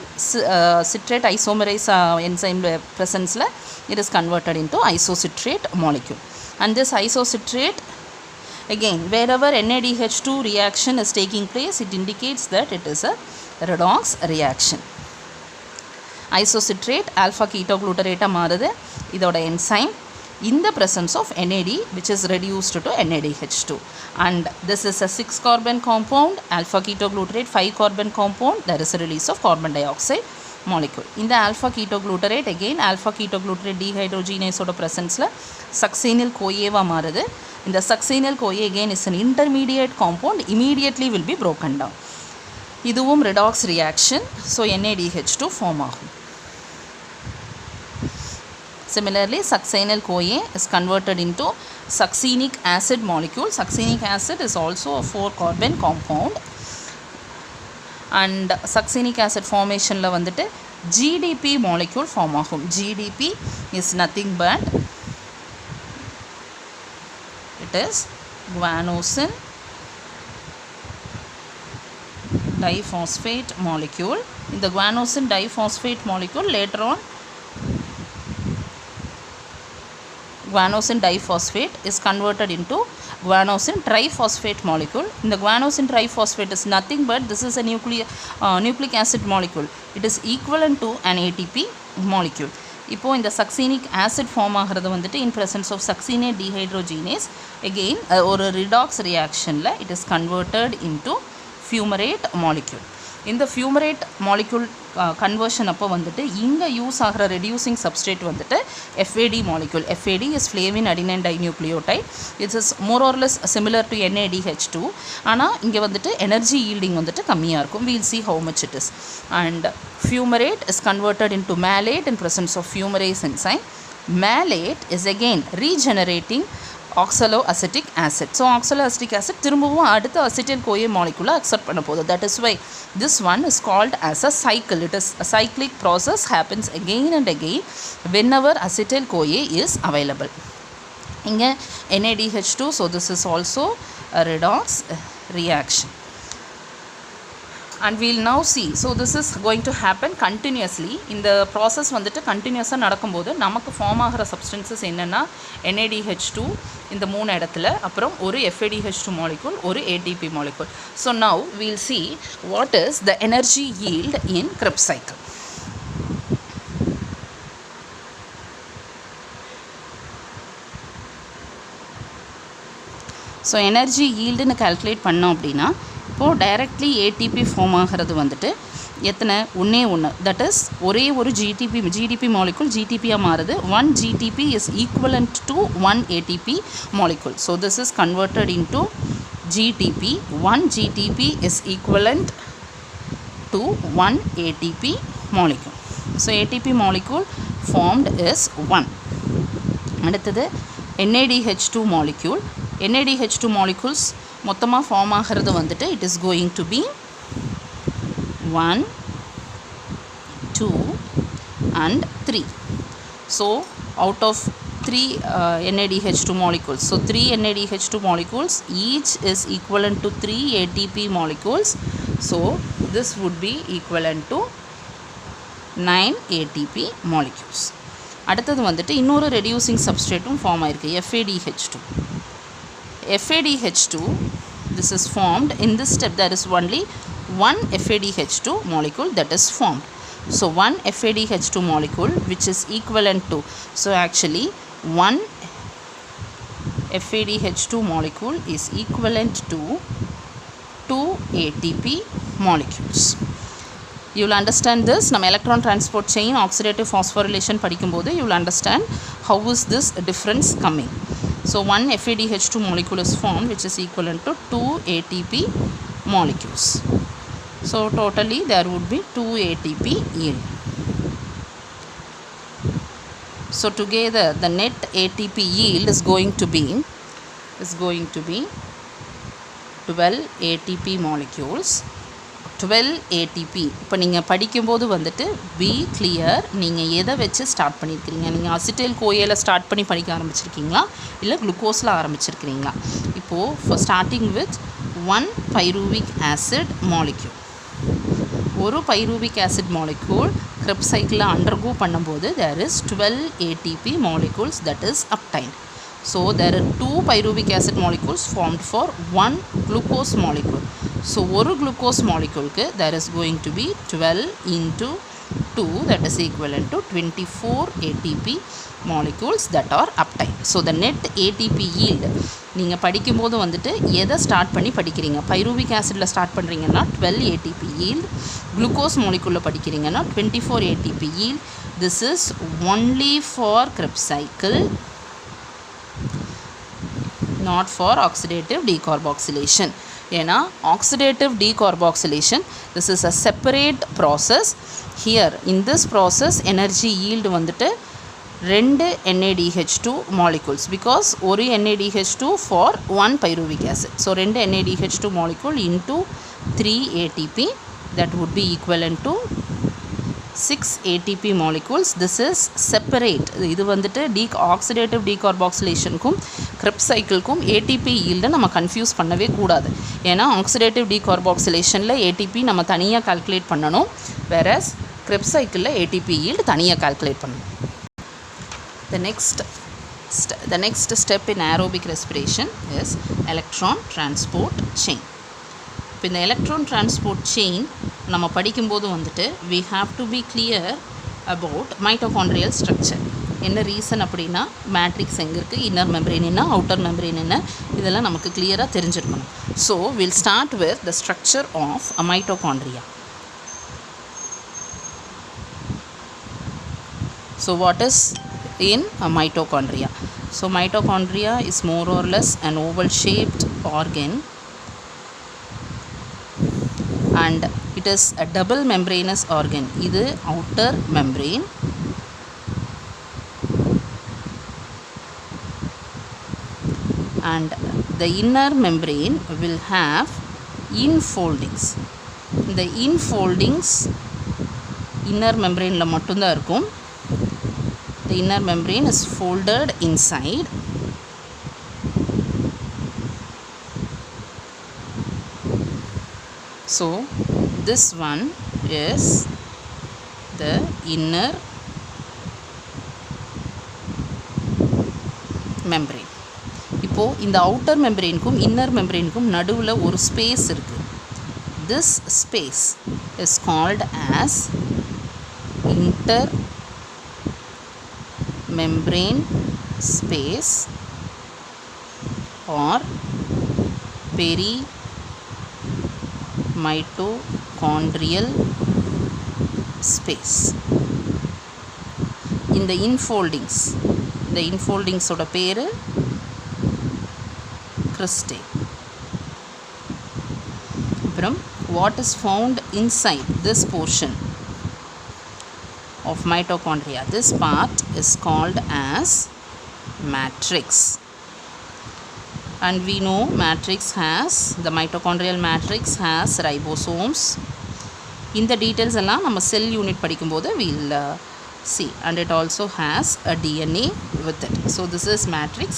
citrate isomerase enzyme presence la, it is converted into isocitrate molecule. And this isocitrate, again wherever NADH2 reaction is taking place, it indicates that it is a redox reaction. Isocitrate alpha ketoglutarate மாறுது இதோட enzyme in the presence of NAD, which is reduced to NADH2. And this is a 6 carbon compound, alpha ketoglutarate 5 carbon compound, there is a release of carbon dioxide molecule. In the alpha ketoglutarate, again alpha ketoglutarate dehydrogenase oda presence la succinyl-CoA va மாறுது. இந்த succinyl-CoA again is an intermediate compound, immediately will be broken down. இதுவும் redox reaction, so NADH2 form ஆகும். Similarly, succinyl-CoA is converted into succinic acid molecule. Succinic acid is also a 4 carbon compound. And succinic acid formation la வந்துட்டு GDP molecule form ஆகும். GDP is nothing but it is guanosine diphosphate molecule. In the guanosine diphosphate molecule, later on guanosine diphosphate is converted into guanosine triphosphate molecule. In the guanosine triphosphate is nothing but this is a nucleic acid molecule. It is equivalent to an ATP molecule. இப்போ இந்த சக்சீனிக் acid form ஆகிறது வந்துட்டு in presence of succinate dehydrogenase again ஒரு redox reactionல it is converted into fumarate molecule. இந்த fumarate molecule conversion அப்போ வந்துட்டு இங்கே use ஆகிற reducing substrate வந்துட்டு FAD molecule. FAD is flavin adenine dinucleotide. It is more or less similar to NADH2. ஆனால் இங்கே வந்துட்டு energy yielding வந்துட்டு கம்மியாக இருக்கும். We will see how much it is. And fumarate is converted into malate in presence of fumarase enzyme. Malate is again regenerating oxaloacetic acid. So oxaloacetic acid திரும்பவும் அடுத்த acetyl CoA molecule accept பண்ண போகுது. That is why this one is called as a cycle. It is a cyclic process, happens again and again whenever acetyl CoA is available. இங்கே NADH2, so this is also a redox reaction. And we will now see, so this is going to happen continuously. இந்த process வந்துட்டு கண்டினியூஸாக நடக்கும்போது நமக்கு form ஆகிற substances என்னென்னா NADH2 இந்த 3 இடத்துல, அப்புறம் ஒரு FADH2 மாலிகுல், ஒரு ATP molecule. So now we'll see what is the energy yield in Krebs cycle. So energy ஈல்டுன்னு கால்குலேட் பண்ணோம் அப்படின்னா இப்போது டைரக்ட்லி ஏடிபி ஃபார்ம் ஆகிறது வந்துட்டு எத்தனை ஒன்று தட் இஸ் ஒரே ஒரு ஜிடிபி மாலிகுல் ஜிடிபியாக மாறுது. 1 GTP is equivalent to 1 ATP molecule. So this is converted into GTP. 1 GTP is equivalent to 1 ATP molecule. So ATP molecule formed is 1. அடுத்தது NADH2 மாலிகுல். NADH2 molecules மொத்தமாக form ஆகிறது வந்துட்டு it is going to be 1, 2 and 3. So out of 3 NADH2 molecules, so 3 NADH2 molecules each is equivalent to 3 ATP molecules. So this would be equivalent to 9 ATP molecules. அடுத்தது வந்துட்டு இன்னொரு reducing சப்ஸ்ட்ரேட்டும் form ஆயிருக்கு, FADH2. FADH2, this is formed in this step. There is only one FADH2 molecule that is formed. So one FADH2 molecule which is equivalent to, so actually one FADH2 molecule is equivalent to 2 ATP molecules. You will understand this. நம்ம electron transport chain oxidative phosphorylation படிக்கும்போது you will understand how is this difference coming. So one FADH2 molecule is formed which is equivalent to 2 ATP molecules. So totally there would be 2 ATP yield. So together the net ATP yield is going to be 12 ATP molecules. 12 ATP. இப்போ நீங்கள் படிக்கும்போது வந்துட்டு B clear, நீங்கள் எதை வச்சு start பண்ணியிருக்கிறீங்க? நீங்கள் acetyl கோஏல start பண்ணி படிக்க ஆரம்பிச்சிருக்கீங்களா இல்லை குளுக்கோஸில் ஆரம்பிச்சிருக்கிறீங்களா? இப்போது starting with 1 pyruvic acid molecule. ஒரு pyruvic acid molecule Krebs cycle undergo பண்ணும்போது there is 12 ATP molecules that is obtained. So there are 2 pyruvic acid molecules formed for 1 glucose molecule. So one glucose molecule there is going to be 12 into 2, that is equivalent to 24 ATP molecules that are obtained. So the net ATP yield நீங்கள் படிக்கும்போது வந்துட்டு எதை start பண்ணி படிக்கிறீங்க? பைரூவிக் ஆசிடில் start பண்ணுறீங்கன்னா 12 ATP yield, glucose மாலிகுலில் படிக்கிறீங்கன்னா 24 ATP yield. This is only for Krebs cycle, not for oxidative decarboxylation. ஏன்னா oxidative decarboxylation, this is a separate process. Here in this process energy yield வந்துட்டு 2 NADH2 molecules, because ஒரு NADH2 for 1 pyruvic acid. So 2 NADH2 molecule into 3 ATP, that would be equivalent to 6 ATP molecules. This is separate. இது வந்துட்டு oxidative decarboxylationக்கும் Krebs cycleக்கும் ATP yield நம்ம confuse பண்ணவே கூடாது. ஏன்னா oxidative decarboxylationல ATP நம்ம தனியாக கால்குலேட் பண்ணணும், whereas Krebs cycleல ATP yield தனியாக கால்குலேட் பண்ணணும். The next the next step in aerobic respiration is electron transport chain. இப்போ இந்த electron transport chain நம்ம படிக்கும்போது வந்துட்டு we have to be clear about mitochondrial structure. என்ன ரீசன் அப்படின்னா மேட்ரிக்ஸ் எங்கே இருக்குது, இன்னர் மெம்பரேன் என்ன, அவுட்டர் மெம்பரேன் என்ன, இதெல்லாம் நமக்கு கிளியராக தெரிஞ்சிருக்கணும். So will start with the structure of a mitochondria. So what is in a mitochondria? So mitochondria is more or less an oval shaped organ, and it is a double membranous organ. இது outer membrane, and the inner membrane will have infoldings. இந்த infoldings inner membrane ல மட்டும்தான் இருக்கும். The inner membrane is folded inside, so this one is the inner membrane. இப்போ இந்த outer membrane க்கும் inner membrane க்கும் நடுவுல ஒரு ஸ்பேஸ் இருக்கு. This space is called as intermembrane space or perimitochondrial space. இந்த infoldings ஓட பேரு cristae. அப்புறம் what is found inside this portion of mitochondria? This part is called as matrix, and we know the mitochondrial matrix has ribosomes. In the details எல்லாம் நம்ம cell unit படிக்கும்போது we'll see, and it also has a DNA with it. So this is matrix.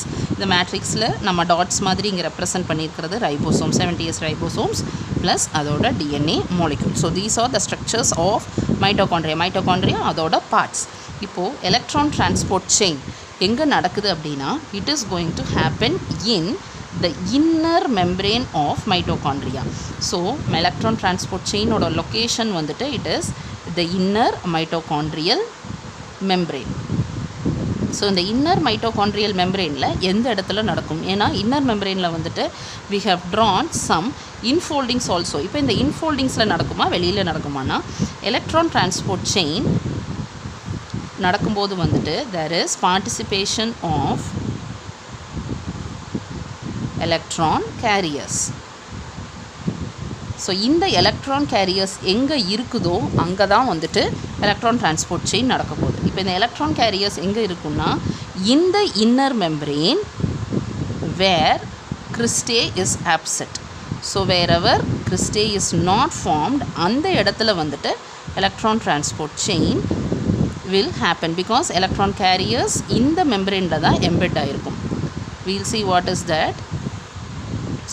The matrixல நம்ம dots மாதிரி இங்க represent பண்ணியிருக்கிறது ribosome, 70s ribosomes plus அதோட DNA molecule. So these are the structures of mitochondria அதோட parts. இப்போ electron transport chain எங்க நடக்குது அப்படின்னா it is going to happen in the inner membrane of mitochondria. So electron transport chain ஓட location வந்துட்டு it is the inner mitochondrial membrane. So இந்த inner mitochondrial மெம்பரேனில் எந்த இடத்துல நடக்கும்? ஏன்னா இன்னர் மெம்பரேனில் வந்துட்டு we have drawn some infoldings also. இப்போ இந்த இன்ஃபோல்டிங்ஸில் நடக்குமா வெளியில் நடக்குமானா எலக்ட்ரான் டிரான்ஸ்போர்ட் செயின் நடக்கும்போது வந்துட்டு there is participation of electron carriers. So இந்த எலக்ட்ரான் கேரியர்ஸ் எங்கே இருக்குதோ அங்கே தான் வந்துட்டு எலக்ட்ரான் டிரான்ஸ்போர்ட் செயின் நடக்க போகுது. இப்போ இந்த எலக்ட்ரான் கேரியர்ஸ் எங்கே இருக்குன்னா இந்த inner membrane where cristae is absent. So wherever cristae is not formed அந்த இடத்துல வந்துட்டு electron transport chain will happen because electron carriers இந்த மெம்பரேனில் தான் எம்பெட் ஆகிருக்கும். we'll see what is that.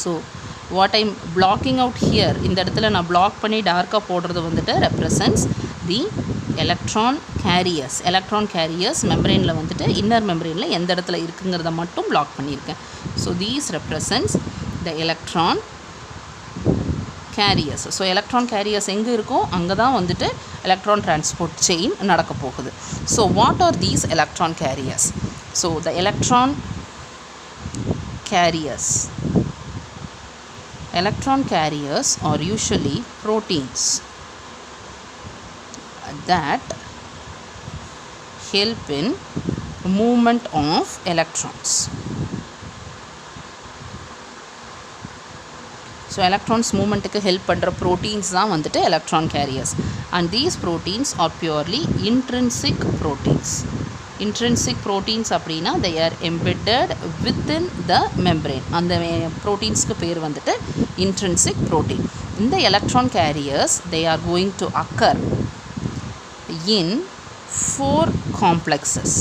So what I'm blocking out here, இந்த இடத்துல நான் black பண்ணி டார்க்காக போடுறது வந்துட்டு represents the electron carriers மெம்பரேனில் வந்துட்டு இன்னர் மெம்பரேனில் எந்த இடத்துல இருக்குங்கிறத மட்டும் பிளாக் பண்ணியிருக்கேன். So these represents the electron carriers. So electron carriers எங்கே இருக்கோ அங்கே தான் வந்துட்டு electron transport chain நடக்க போகுது. So what are these electron carriers? So the electron carriers are usually proteins that help in movement of electrons. So electrons movement க்கு help பண்ற proteins தான் வந்துட்டு electron carriers, and these proteins are purely intrinsic proteins. Intrinsic proteins அப்படின்னா they are embedded within the membrane. அந்த proteins-க்கு பேர் வந்துட்டு intrinsic protein. இந்த electron carriers they are going to occur in 4 complexes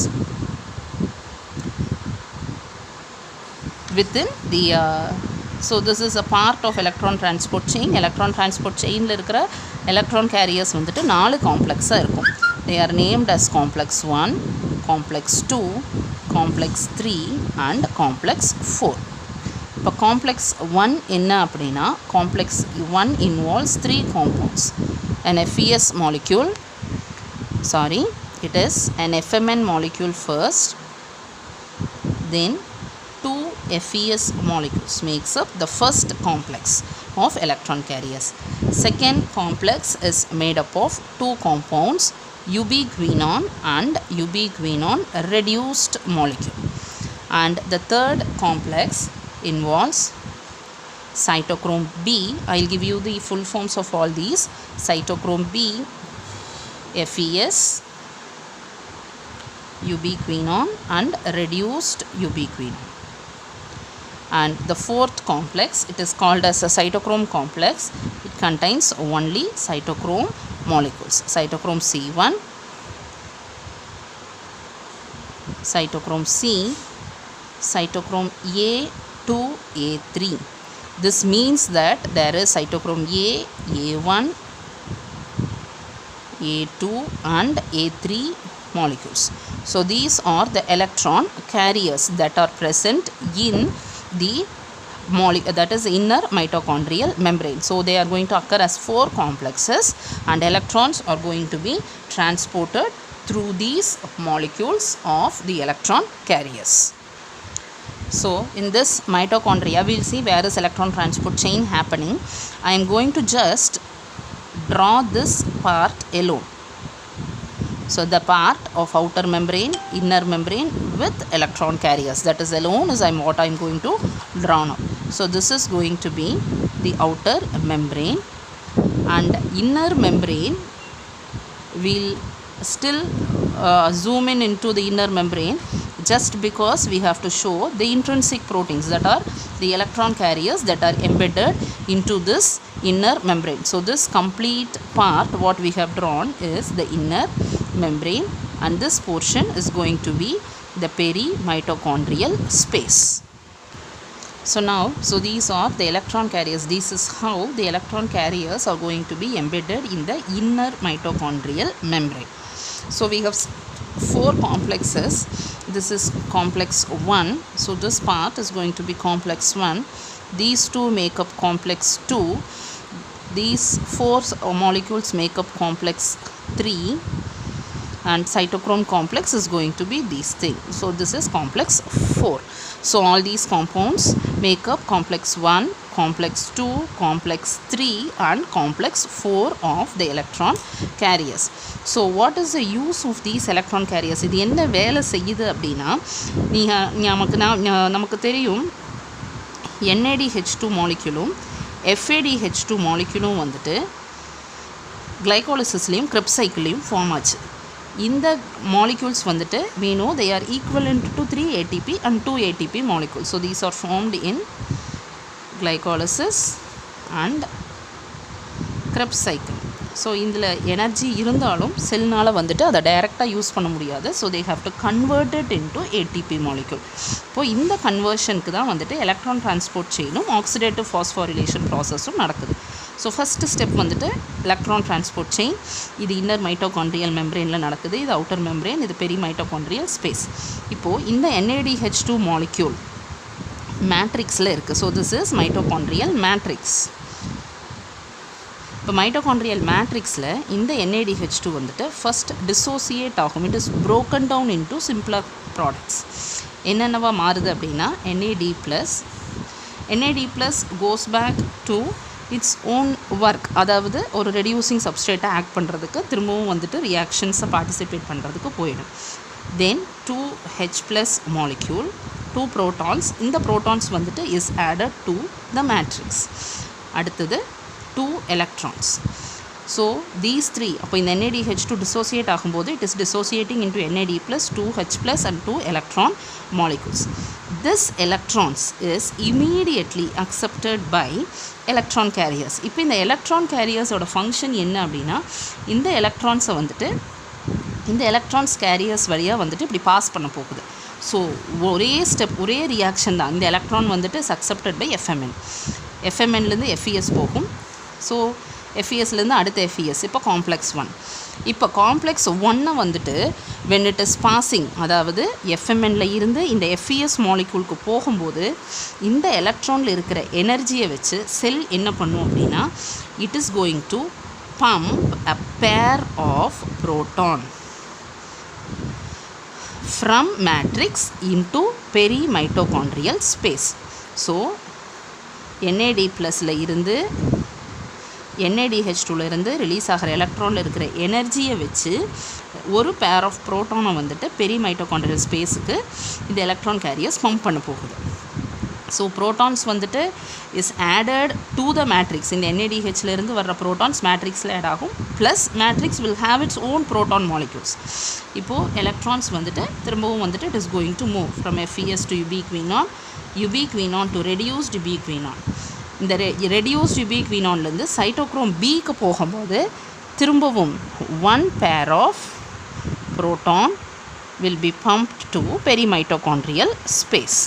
within the so this is a part of electron transport chain. Electron transport chainல இருக்கிற electron carriers வந்துட்டு 4 complexா இருக்கும். They are named as complex 1, complex 2, complex 3 and complex 4. இப்போ complex 1 என்ன அப்படின்னா complex 1 involves 3 compounds. An FES molecule, it is an FMN molecule first, then 2 FES molecules makes up the first complex of electron carriers. Second complex is made up of 2 compounds, ubiquinone and ubiquinone reduced molecule. And the third complex involves cytochrome B. I will give you the full forms of all these. Cytochrome B, FES, ubiquinone and reduced ubiquinone. And the fourth complex, it is called as a cytochrome complex. It contains only cytochrome molecules. Cytochrome C1, cytochrome C, cytochrome A2, A3. This means that there is cytochrome A, A1, A2 and A3 molecules. So these are the electron carriers that are present in the that is inner mitochondrial membrane. So they are going to occur as 4 complexes and electrons are going to be transported through these molecules of the electron carriers. So in this mitochondria we will see where is electron transport chain happening. I am going to just draw this part alone. So the part of outer membrane, inner membrane with electron carriers, that is alone is what I am going to draw now. So this is going to be the outer membrane, and inner membrane will still zoom in into the inner membrane just because we have to show the intrinsic proteins, that are the electron carriers that are embedded into this inner membrane. So this complete part what we have drawn is the inner membrane, and this portion is going to be the perimitochondrial space. So these are the electron carriers. This is how the electron carriers are going to be embedded in the inner mitochondrial membrane. So we have 4 complexes. This is complex 1. So this part is going to be complex 1. These 2 make up complex 2. These 4 molecules make up complex 3. And cytochrome complex is going to be these things. So this is complex 4. So all these compounds make up complex 1, complex 2, complex 3 and complex 4 of the electron carriers. So what is the use of these electron carriers? இது என்ன வேலை செய்யுது அப்படின்னா, நமக்கு தெரியும் NADH2 molecule FADH2 molecule வந்துட்டு glycolysisலையும் Krebs cycleலையும் form ஆச்சு. இந்த molecules வந்துட்டு we know they are equivalent to 3 ATP and 2 ATP molecules. So these are formed in glycolysis and Krebs cycle. So இதில் எனர்ஜி இருந்தாலும் செல்னால் வந்துட்டு அதை டைரெக்டாக யூஸ் பண்ண முடியாது. So they have to convert it into ATP molecule. இப்போது இந்த கன்வர்ஷனுக்கு தான் வந்துட்டு எலக்ட்ரான் டிரான்ஸ்போர்ட் செயினும் ஆக்சிடேட்டிவ் ஃபாஸ்ஃபாரிலேஷன் ப்ராசஸும் நடக்குது. ஸோ ஃபஸ்ட்டு ஸ்டெப் வந்துட்டு எலக்ட்ரான் டிரான்ஸ்போர்ட் செயின். இது இன்னர் மைட்டோகாண்ட்ரியல் மெம்ப்ரெயினில் நடக்குது, இது அவுட்டர் மெம்ப்ரெயின், இது பெரி மைட்டோகாண்ட்ரியல் ஸ்பேஸ். இப்போது இந்த NADH2 மாலிக்யூல் மேட்ரிக்ஸில் இருக்குது. So this is mitochondrial matrix. இப்போ மைட்டோகாண்ட்ரியல் மேட்ரிக்ஸில் இந்த NADH2 வந்துட்டு ஃபஸ்ட் டிசோசியேட் ஆகும். It is broken down into simpler products. என்னென்னவா மாறுது அப்படின்னா NAD+ goes back to its own work. அதாவது ஒரு ரெடியூசிங் சப்ஸ்ட்ரேட்டை ஆக்ட் பண்ணுறதுக்கு திரும்பவும் வந்துட்டு ரியாக்ஷன்ஸை பார்ட்டிசிபேட் பண்ணுறதுக்கு போயிடும். தென் 2H+ மாலிக்யூல், 2 ப்ரோட்டான்ஸ். இந்த ப்ரோட்டான்ஸ் வந்துட்டு is added to the matrix. அடுத்தது 2 electrons. So these 3, அப்போ இந்த NADH2 dissociate ஆகும்போது it is dissociating into NAD+, 2H+ and 2 electron molecules. This electrons is immediately accepted by electron carriers. இப்போ இந்த electron carriers ஓட function என்ன அப்படின்னா, இந்த எலக்ட்ரான்ஸை வந்துட்டு இந்த எலக்ட்ரான்ஸ் கேரியர்ஸ் வழியாக வந்துட்டு இப்படி பாஸ் பண்ண போகுது. ஸோ ஒரே ஸ்டெப், ஒரே ரியாக்ஷன் தான். இந்த எலக்ட்ரான் வந்துட்டு இஸ் அக்செப்டட் பை FMN. FMNலேருந்து FES போகும். ஸோ FESலேருந்து அடுத்த FES, இப்போ காம்ப்ளெக்ஸ் 1. இப்போ காம்ப்ளெக்ஸ் 1 வந்துட்டு when it is passing, அதாவது FMNல இருந்து இந்த FES மாலிக்யூலுக்கு போகும்போது இந்த எலக்ட்ரானில் இருக்கிற எனர்ஜியை வச்சு செல் என்ன பண்ணும் அப்படின்னா it is going to pump a pair of proton from matrix into perimitochondrial space. So NAD +ல இருந்து NADH2ல இருந்து ரிலீஸ் ஆகிற எலக்ட்ரானில் இருக்கிற எனர்ஜியை வச்சு ஒரு பேர் ஆஃப் ப்ரோட்டானை வந்துட்டு பெரிமைட்டோகாண்ட்ரியல் ஸ்பேஸுக்கு இந்த எலக்ட்ரான் கேரியர்ஸ் பம்ப் பண்ண போகுது. ஸோ ப்ரோட்டான்ஸ் வந்துட்டு is added to the matrix. இந்த NADHலேருந்து வர்ற ப்ரோட்டான்ஸ் மேட்ரிக்ஸில் ஆட் ஆகும். Plus matrix will have its own proton molecules. இப்போது எலக்ட்ரான்ஸ் வந்துட்டு திரும்பவும் வந்துட்டு it is going to move from FES to ubiquinone, ubiquinone to reduced ubiquinone. இந்த ரெடியூஸ்டு ubiquinoneலேருந்து சைட்டோக்ரோம் Bக்கு போகும்போது திரும்பவும் one pair of proton will be pumped to perimitochondrial space.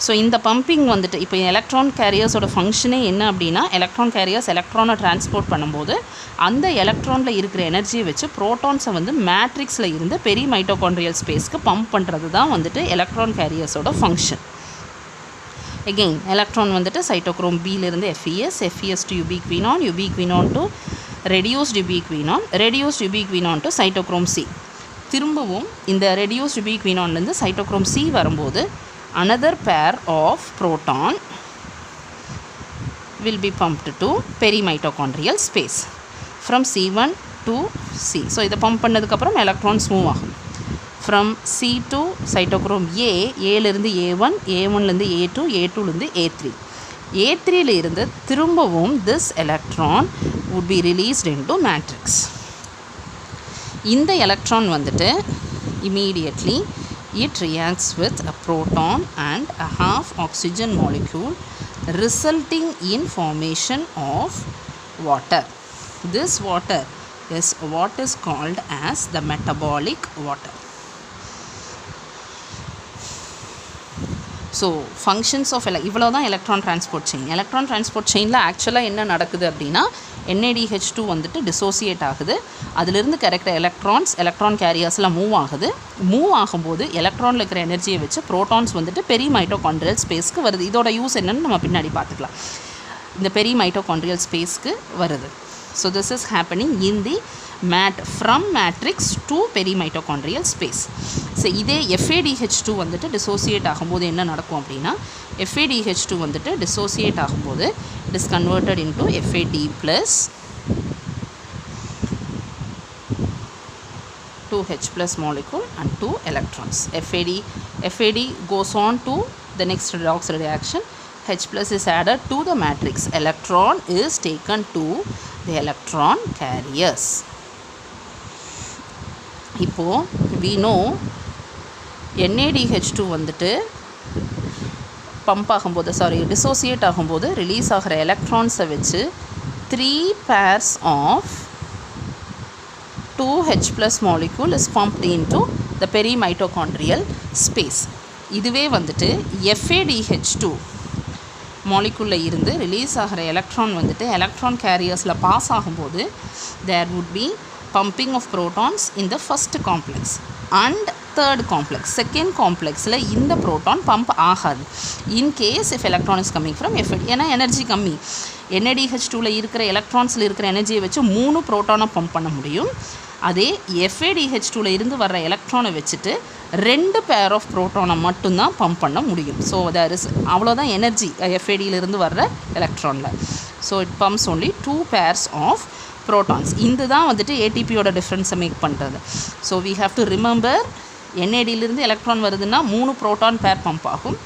So இந்த பம்பிங் வந்துட்டு இப்போ எலக்ட்ரான் கேரியர்ஸோட ஃபங்க்ஷனே என்ன அப்படின்னா எலக்ட்ரான் கேரியர்ஸ் எலக்ட்ரானை டிரான்ஸ்போர்ட் பண்ணும்போது அந்த எலக்ட்ரானில் இருக்கிற எனர்ஜியை வச்சு ப்ரோட்டான்ஸை வந்து மேட்ரிக்ஸில் இருந்து பெரிமைட்டோகாண்ட்ரியல் ஸ்பேஸ்க்கு பம்ப் பண்ணுறது தான் வந்துட்டு எலக்ட்ரான் கேரியர்ஸோட ஃபங்க்ஷன். எகெயின் எலக்ட்ரான் வந்துட்டு சைட்டோக்ரோம் Bலேருந்து FES to ubiquinone, ubiquinone to reduced ubiquinone, reduced ubiquinone to cytochrome C. திரும்பவும் இந்த ரெடியூஸ்டு ubiquinoneலேருந்து சைட்டோக்ரோம் C வரும்போது another pair of proton will be pumped to perimitochondrial space from C1 to C. So இதை pump பண்ணதுக்கப்புறம் electrons move ஆகும் from C to cytochrome Aலேருந்து A1, A1லேருந்து A2, A2லேருந்து A3. A3ல இருந்து திரும்பவும் this electron would be released into matrix. இந்த electron வந்துட்டு immediately it reacts with a proton and a half oxygen molecule resulting in formation of water. This water is what is called as the metabolic water. So functions of இவ்வளோ தான் electron transport chain. Electron transport செயினில் ஆக்சுவலாக என்ன நடக்குது அப்படின்னா NADH2 வந்துட்டு dissociate ஆகுது. அதிலிருந்து கிடைக்கிற எலக்ட்ரான் கேரியர்ஸ்லாம் மூவ் ஆகும்போது எலக்ட்ரானில் இருக்கிற எனர்ஜியை வச்சு ப்ரோட்டான்ஸ் வந்துட்டு பெரிமைட்டோகாண்ட்ரியல் ஸ்பேஸ்க்கு வருது. இதோட யூஸ் என்னன்னு நம்ம பின்னாடி பார்த்துக்கலாம். இந்த பெரிமைட்டோகாண்ட்ரியல் ஸ்பேஸ்க்கு வருது. So this is happening in the from matrix to perimitochondrial space. So இதே FADH2 வந்துட்டு டிசோசியேட் ஆகும்போது என்ன நடக்கும் அப்படின்னா FADH2 வந்துட்டு டிசோசியேட் ஆகும்போது it is converted into FAD plus 2H+ molecule and 2 electrons. FAD goes on to the next redox reaction. H+ is added to the matrix. Electron is taken to the electron carriers. இப்போது we know NADH2 வந்துட்டு pump ஆகும்போது dissociate ஆகும்போது release ஆகிற எலக்ட்ரான்ஸை வச்சு 3 pairs of 2H+ molecule is pumped into the perimitochondrial space. இதுவே வந்துட்டு FADH2 மாலிகுலில் இருந்து release ஆகிற எலக்ட்ரான் வந்துட்டு எலக்ட்ரான் கேரியர்ஸில் பாஸ் ஆகும்போது there would be pumping of protons in the first complex and third complex. Second complexல இந்த proton pump ஆகாது in case if electron is coming from FAD. ஏன்னா energy கம்மி. NADH2ல இருக்கிற எலக்ட்ரான்ஸில் இருக்கிற எனர்ஜியை வச்சு 3 ப்ரோட்டானை பம்ப் பண்ண முடியும். அதே FADH2ல இருந்து வர்ற எலக்ட்ரானை வச்சுட்டு 2 பேர் ஆஃப் ப்ரோட்டானை மட்டும்தான் பம்ப் பண்ண முடியும். ஸோ தேர் இஸ் அவ்வளோதான் எனர்ஜி FADயிலிருந்து வர்ற எலக்ட்ரானில். So it pumps only 2 pairs of protons. இந்த தான் வந்துட்டு ATPயோட டிஃப்ரென்ஸை மேக் பண்ணுறது. So we have to remember NADயிலிருந்து எலக்ட்ரான் வருதுன்னா 3 ப்ரோட்டான் பேர் பம்ப் ஆகும்.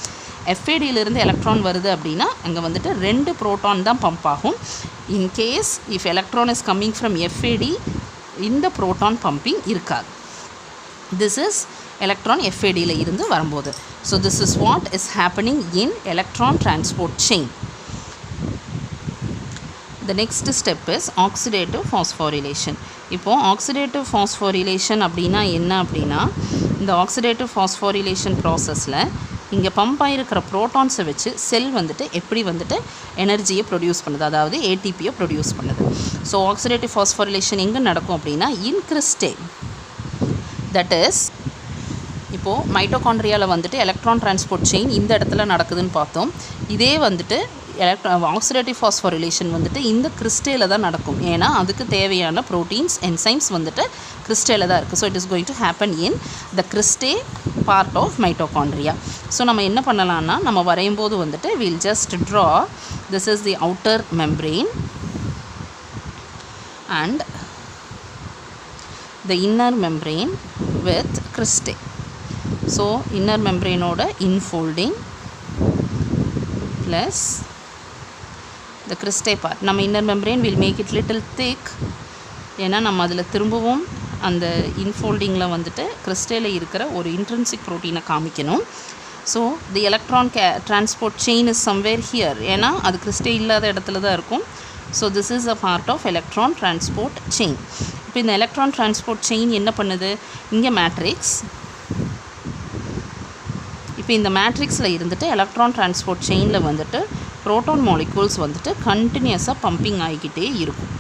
FADயிலிருந்து எலக்ட்ரான் வருது அப்படின்னா அங்கே வந்துட்டு 2 ப்ரோட்டான் தான் பம்ப் ஆகும். In case if electron is coming from FAD இந்த ப்ரோட்டான் பம்பிங் இருக்காது. திஸ் இஸ் எலக்ட்ரான் FADயில் இருந்து வரும்போது. So this is what is happening in electron transport chain. The next step is oxidative phosphorylation. இப்போது oxidative phosphorylation அப்படின்னா என்ன அப்படின்னா இந்த oxidative phosphorylation ப்ராசஸில் இங்கே பம்ப் ஆகிருக்கிற ப்ரோட்டான்ஸை வச்சு செல் வந்துட்டு எப்படி வந்துட்டு எனர்ஜியை ப்ரொடியூஸ் பண்ணுது, அதாவது ஏடிபியை ப்ரொடியூஸ் பண்ணுது. ஸோ ஆக்சிடேட்டிவ் ஃபாஸ்ஃபோரிலேஷன் எங்கே நடக்கும் அப்படின்னா இன் கிறிஸ்டே, தட் இஸ் இப்போது மைட்டோகாண்ட்ரியாவில் வந்துட்டு எலக்ட்ரான் டிரான்ஸ்போர்ட் செயின் இந்த இடத்துல நடக்குதுன்னு பார்த்தோம். இதே வந்துட்டு ஆக்சிடேட்டிவ் ஃபாஸ்ஃபோரிலேஷன் வந்துட்டு இந்த கிறிஸ்டேல தான் நடக்கும். ஏன்னா அதுக்கு தேவையான ப்ரோட்டீன்ஸ் என்சைம்ஸ் வந்துட்டு கிறிஸ்டேல தான் இருக்குது. So it is going to happen in the cristae part of mitochondria. So நம்ம என்ன பண்ணலாம்னா நம்ம வரையும் போது வந்துட்டு will just draw this is the outer membrane and the inner membrane with cristae. So inner membrane oda infolding plus the cristae part. நம்ம inner membrane will make it little thick. ஏன்னா நம்ம அதில் திரும்பவும் அந்த இன்ஃபோல்டிங்கில் வந்துட்டு கிறிஸ்டேல இருக்கிற ஒரு இன்ட்ரின்சிக் ப்ரோட்டீனை காமிக்கணும். So the electron transport chain is somewhere here. ஏன்னா அது கிறிஸ்டே இல்லாத இடத்துல தான் இருக்கும். So this is a part of electron transport chain. இப்போ இந்த எலக்ட்ரான் டிரான்ஸ்போர்ட் செயின் என்ன பண்ணுது, இங்கே மேட்ரிக்ஸ், இப்போ இந்த மேட்ரிக்ஸில் இருந்துட்டு எலக்ட்ரான் டிரான்ஸ்போர்ட் செயினில் வந்துட்டு ப்ரோட்டான் மாலிக்யூல்ஸ் வந்துட்டு கண்டினியூஸாக பம்பிங் ஆகிக்கிட்டே இருக்கும்.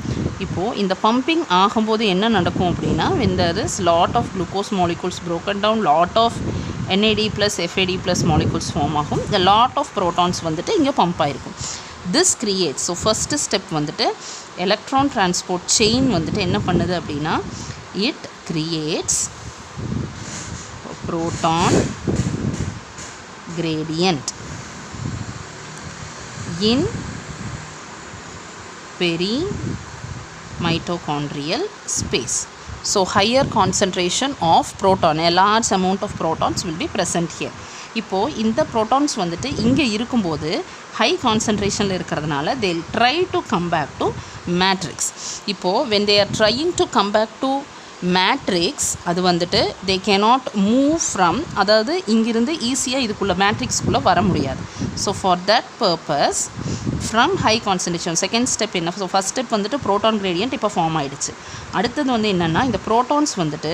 இப்போது இந்த பம்பிங் ஆகும்போது என்ன நடக்கும் அப்படின்னா when there is lot of glucose molecules broken down, lot of NAD plus FAD plus molecules form ஆகும். the lot of protons வந்துட்டு இங்கே பம்ப் ஆகிருக்கும். this creates, so first step வந்துட்டு electron transport chain வந்துட்டு என்ன பண்ணுது அப்படின்னா it creates proton gradient in perimitochondrial space. So higher concentration of proton, a large amount of protons will be present here. இப்போது இந்த ப்ரோட்டான்ஸ் வந்துட்டு இங்கே இருக்கும்போது ஹை கான்சன்ட்ரேஷனில் இருக்கிறதுனால they will try to come back to matrix. இப்போது when they are trying to come back to matrix, அது வந்துட்டு they cannot move from, அதாவது இங்கிருந்து ஈஸியாக இதுக்குள்ளே மேட்ரிக்ஸ்குள்ளே வர முடியாது. So for that purpose from high concentration second step என்ன, ஸோ ஃபஸ்ட் ஸ்டெப் வந்துட்டு ப்ரோட்டான் கிரேடியன்ட் இப்போ ஃபார்ம் ஆகிடுச்சு. அடுத்தது வந்து என்னென்னா இந்த ப்ரோட்டான்ஸ் வந்துட்டு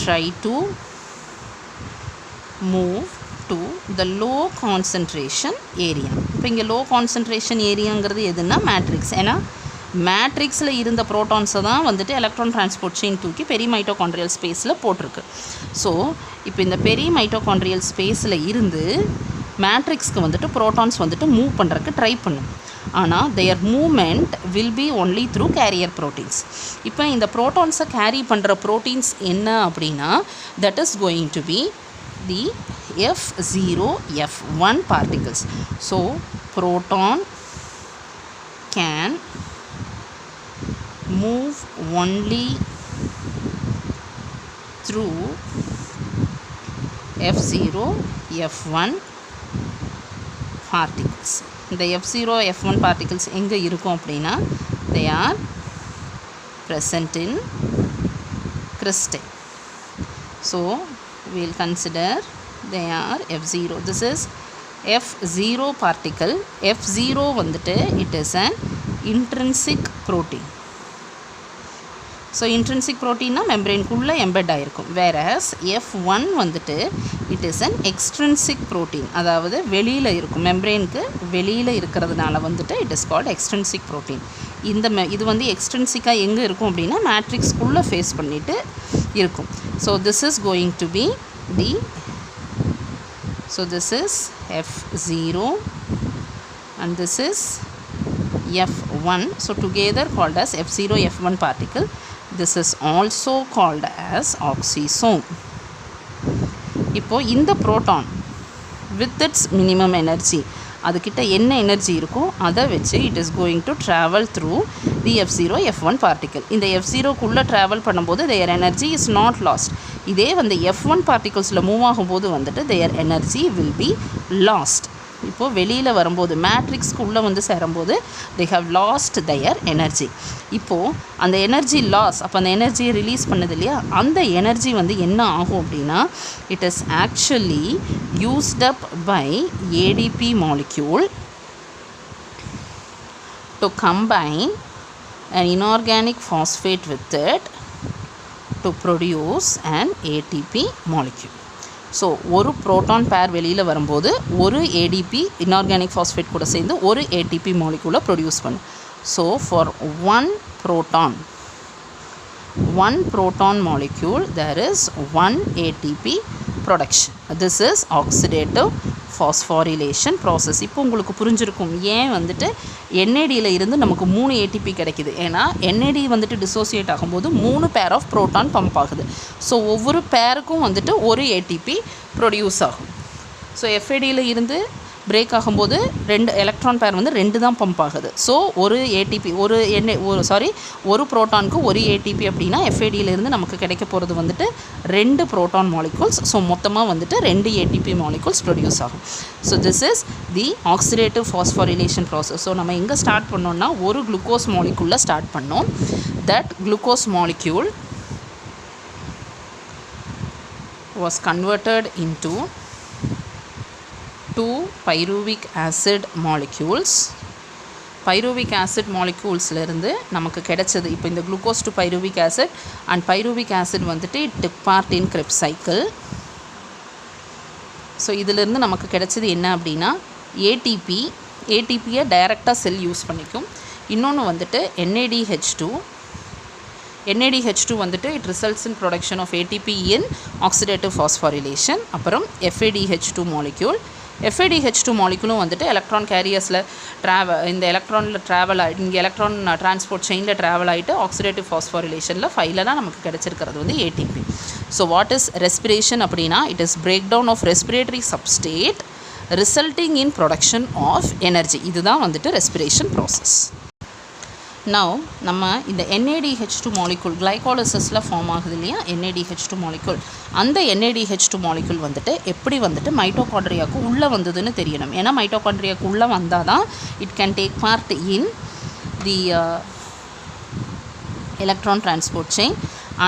try to move to the low concentration area. இப்போ இங்கே லோ கான்சன்ட்ரேஷன் ஏரியாங்கிறது எதுனா மேட்ரிக்ஸ். ஏன்னா மேட்ரிக்ஸில் இருந்த ப்ரோட்டான்ஸை தான் வந்துட்டு எலக்ட்ரான் டிரான்ஸ்போர்ட் செயின் தூக்கி பெரிமைட்டோகாண்ட்ரியல் ஸ்பேஸில் போட்டிருக்கு. ஸோ இப்போ இந்த பெரிமைட்டோகாண்ட்ரியல் ஸ்பேஸில் இருந்து மேட்ரிக்ஸ்க்கு வந்துட்டு ப்ரோட்டான்ஸ் வந்துட்டு மூவ் பண்ணுறதுக்கு ட்ரை பண்ணும். ஆனால் their movement will be only through carrier proteins. இப்போ இந்த ப்ரோட்டான்ஸை கேரி பண்ணுற ப்ரோட்டீன்ஸ் என்ன அப்படின்னா that is going to be the F0 F1 particles. So proton can move only through F0 F1 particles. இந்த F0 F1 particles எங்கே இருக்கும் அப்படின்னா they are present in crystal. So we will consider they are F0. This is F0 particle. F0 வந்துட்டு it is an intrinsic protein. So intrinsic ப்ரோட்டீன்னா மெம்ப்ரெயின்குள்ளே embed ஆகிருக்கும். Whereas F1 வந்துட்டு it is an extrinsic protein, அதாவது வெளியில் இருக்கும், மெம்ப்ரெயினுக்கு வெளியில் இருக்கிறதுனால வந்துட்டு it is called extrinsic protein. இது வந்து எக்ஸ்ட்ரின்சிக்காக எங்கே இருக்கும் அப்படின்னா மேட்ரிக்ஸ்குள்ளே ஃபேஸ் பண்ணிவிட்டு இருக்கும். So this is going to be the, so this is F0 and this is F1. So together called as F0 F1 particle. This is also called as oxysome. இப்போ இந்த proton with its minimum energy, அதுக்கிட்ட என்ன energy இருக்கோ அதை வச்சு it is going to travel through the F0 F1 particle. இந்த F0க்குள்ளே travel பண்ணும்போது their energy is not last. இதே வந்து F1 பார்ட்டிகல்ஸில் மூவ் ஆகும்போது வந்துட்டு their energy will be last. இப்போது வெளியில் வரும்போது மேட்ரிக்ஸ்க்கு வந்து சேரும்போது they have lost their energy. இப்போது அந்த எனர்ஜி லாஸ், அப்போ அந்த எனர்ஜியை ரிலீஸ் பண்ணது இல்லையா, அந்த எனர்ஜி வந்து என்ன ஆகும் அப்படின்னா it is actually used up by ADP molecule to combine an inorganic phosphate with it to produce an ATP molecule. So ஒரு ப்ரோட்டான் பேர் வெளியில் வரும்போது ஒரு ஏடிபி இன்ஆர்கானிக் ஃபாஸ்ஃபேட் கூட சேர்ந்து ஒரு ஏடிபி மாலிக்யூலை ப்ரொடியூஸ் பண்ணும். So for one proton molecule there is one ATP production. This is oxidative phosphorylation process. இப்போ உங்களுக்கு புரிஞ்சிருக்கும் ஏன் வந்துட்டு NADயில் இருந்து நமக்கு 3 ATP கிடைக்குது. ஏன்னா NAD வந்துட்டு டிசோசியேட் ஆகும்போது 3 பேர் ஆஃப் ப்ரோட்டான் பம்ப் ஆகுது. ஸோ ஒவ்வொரு பேருக்கும் வந்துட்டு ஒரு ATP ப்ரொடியூஸ் ஆகும். ஸோ FADயில் இருந்து பிரேக் ஆகும்போது 2 எலக்ட்ரான் பேர் வந்து 2 தான் பம்ப் ஆகுது. ஸோ ஒரு ஏடிபி ஒரு ப்ரோட்டானுக்கு ஒரு ஏடிபி அப்படின்னா FADயிலிருந்து நமக்கு கிடைக்க போகிறது வந்துட்டு 2 ப்ரோட்டான் மாலிகூல்ஸ். ஸோ மொத்தமாக வந்துட்டு 2 ஏடிபி மாலிகூல்ஸ் ப்ரொடியூஸ் ஆகும். So this is the oxidative phosphorylation process. So நம்ம எங்கே ஸ்டார்ட் பண்ணோம்னா ஒரு குளுக்கோஸ் மாலிகூலில் ஸ்டார்ட் பண்ணோம். That glucose molecule was converted into 2 pyruvic acid molecules. pyruvic acid moleculesலேருந்து நமக்கு கிடைச்சது இப்போ இந்த glucose to pyruvic acid and pyruvic acid வந்துட்டு it took part in Krebs cycle. So இதிலிருந்து நமக்கு கிடைச்சது என்ன அப்படின்னா ஏடிபியை டைரெக்டாக செல் யூஸ் பண்ணிக்கும். இன்னொன்று வந்துட்டு NADH2 வந்துட்டு it results in production of ATP in oxidative phosphorylation. அப்புறம் FADH2 molecule. FADH2 மாலிகுலும் வந்துட்டு எலக்ட்ரான் கேரியர்ஸில் இந்த எலக்ட்ரானில் ட்ராவல் ஆகிட்டு இங்கே எலக்ட்ரான் டிரான்ஸ்போர்ட் செயினில் ட்ராவல் ஆகிட்டு ஆக்சிடேட்டிவ் ஃபாஸ்ஃபோரிலேஷனில் ஃபைனலாக நமக்கு கிடச்சிருக்கிறது வந்து ATP. So what is respiration அப்படின்னா it is break down of respiratory substrate resulting in production of energy. இதுதான் வந்துட்டு ரெஸ்பிரேஷன் ப்ராசஸ். நவ் நம்ம இந்த NADH2 மாலிகுல் கிளைகாலிசிஸில் ஃபார்ம் ஆகுது இல்லையா NADH2 மாலிகுல், அந்த NADH2 மாலிகுல் வந்துட்டு எப்படி வந்துட்டு மைட்டோகாண்ட்ரியாவுக்கு உள்ளே வந்ததுன்னு தெரியணும். ஏன்னா மைட்டோகாண்ட்ரியாவுக்கு உள்ளே வந்தால் தான் it can take part in the electron transport chain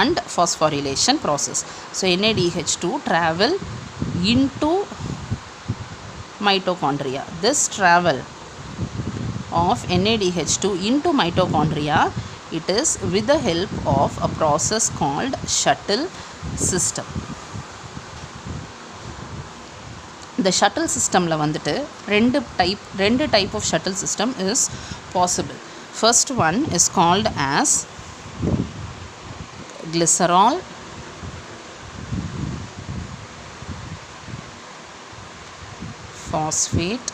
and phosphorylation process. So NADH2 travel into mitochondria. This travel of NADH2 into mitochondria, it is with the help of a process called shuttle system. The shuttle systemல வந்துட்டு ரெண்டு type of shuttle system is possible. First one is called as glycerol phosphate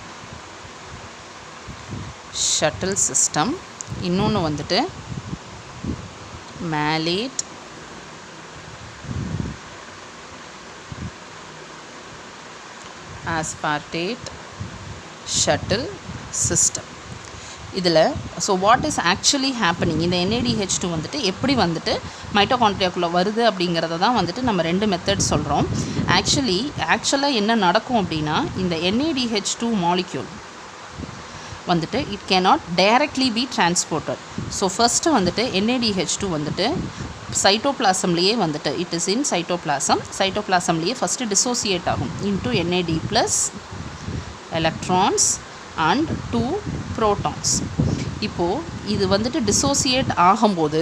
shuttle system. இன்னொன்று வந்துட்டு malate aspartate shuttle system. இதில் so what is actually happening, இந்த NADH2 வந்துட்டு எப்படி வந்துட்டு மைட்டோகாண்ட்ரியாக்குள்ளே வருது அப்படிங்கிறத தான் வந்துட்டு நம்ம 2 மெத்தட் சொல்கிறோம். ஆக்சுவலாக என்ன நடக்கும் அப்படின்னா இந்த NADH2 மாலிக்யூல் வந்துட்டு it cannot directly be transported. So first வந்துட்டு NADH2 வந்துட்டு சைட்டோபிளாசம்லேயே வந்துட்டு இட் இஸ் இன் சைட்டோபிளாசம்லேயே ஃபஸ்ட்டு டிசோசியேட் ஆகும் into NAD plus electrons and 2 protons. இப்போது இது வந்துட்டு டிசோசியேட் ஆகும்போது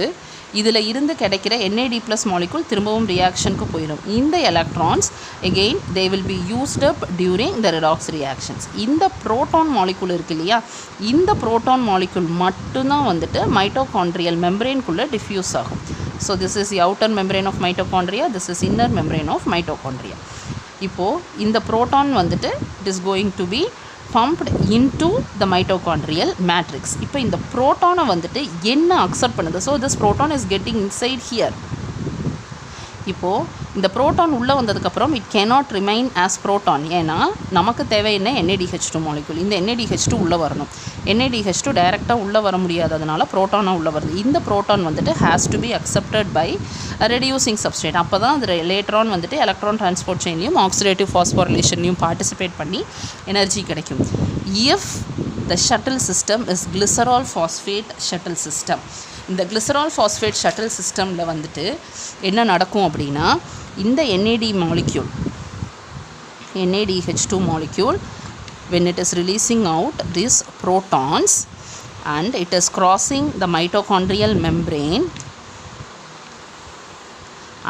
இதில் இருந்து கிடைக்கிற NAD ப்ளஸ் மாலிகுல் திரும்பவும் ரியாக்ஷனுக்கு போயிடும். இந்த electrons again they will be used up during the redox reactions. இந்த ப்ரோட்டான் மாலிகுல் இருக்கு இல்லையா, இந்த ப்ரோட்டான் மாலிகுல் மட்டும்தான் வந்துட்டு மைட்டோகாண்ட்ரியல் மெம்பரேன்குள்ளே டிஃப்யூஸ் ஆகும். So this is the outer membrane of mitochondria, this is inner membrane of mitochondria. இப்போது இந்த ப்ரோட்டான் வந்துட்டு it is going to be pumped into the mitochondrial matrix. இப்போ இந்த புரோட்டானை வந்துட்டு என்ன அக்செப்ட் பண்ணுது, so this proton is getting inside here. இப்போது இந்த புரோட்டான் உள்ளே வந்ததுக்கப்புறம் it cannot remain as proton. ஏன்னா நமக்கு தேவை என்ன NADH2 மாலிகுல். இந்த NADH2 உள்ளே வரணும். NADH2 டைரெக்டாக உள்ளே வர முடியாததுனால புரோட்டானாக உள்ளே வருது. இந்த புரோட்டான் வந்துட்டு has to be accepted by reducing substrate. அப்போ தான் அது லேட்டரான் வந்துட்டு எலக்ட்ரான் டிரான்ஸ்போர்ட் செயின்லையும் ஆக்சிடேட்டிவ் ஃபாஸ்ஃபோரிலேஷன்லையும் பார்ட்டிசிபேட் பண்ணி எனர்ஜி கிடைக்கும். If the shuttle system is glycerol phosphate shuttle system. இந்த கிளிசரால் ஃபாஸ்ஃபேட் ஷட்டில் சிஸ்டமில் வந்துட்டு என்ன நடக்கும் அப்படின்னா இந்த NADH2 molecule when it is releasing out these protons and it is crossing the mitochondrial membrane,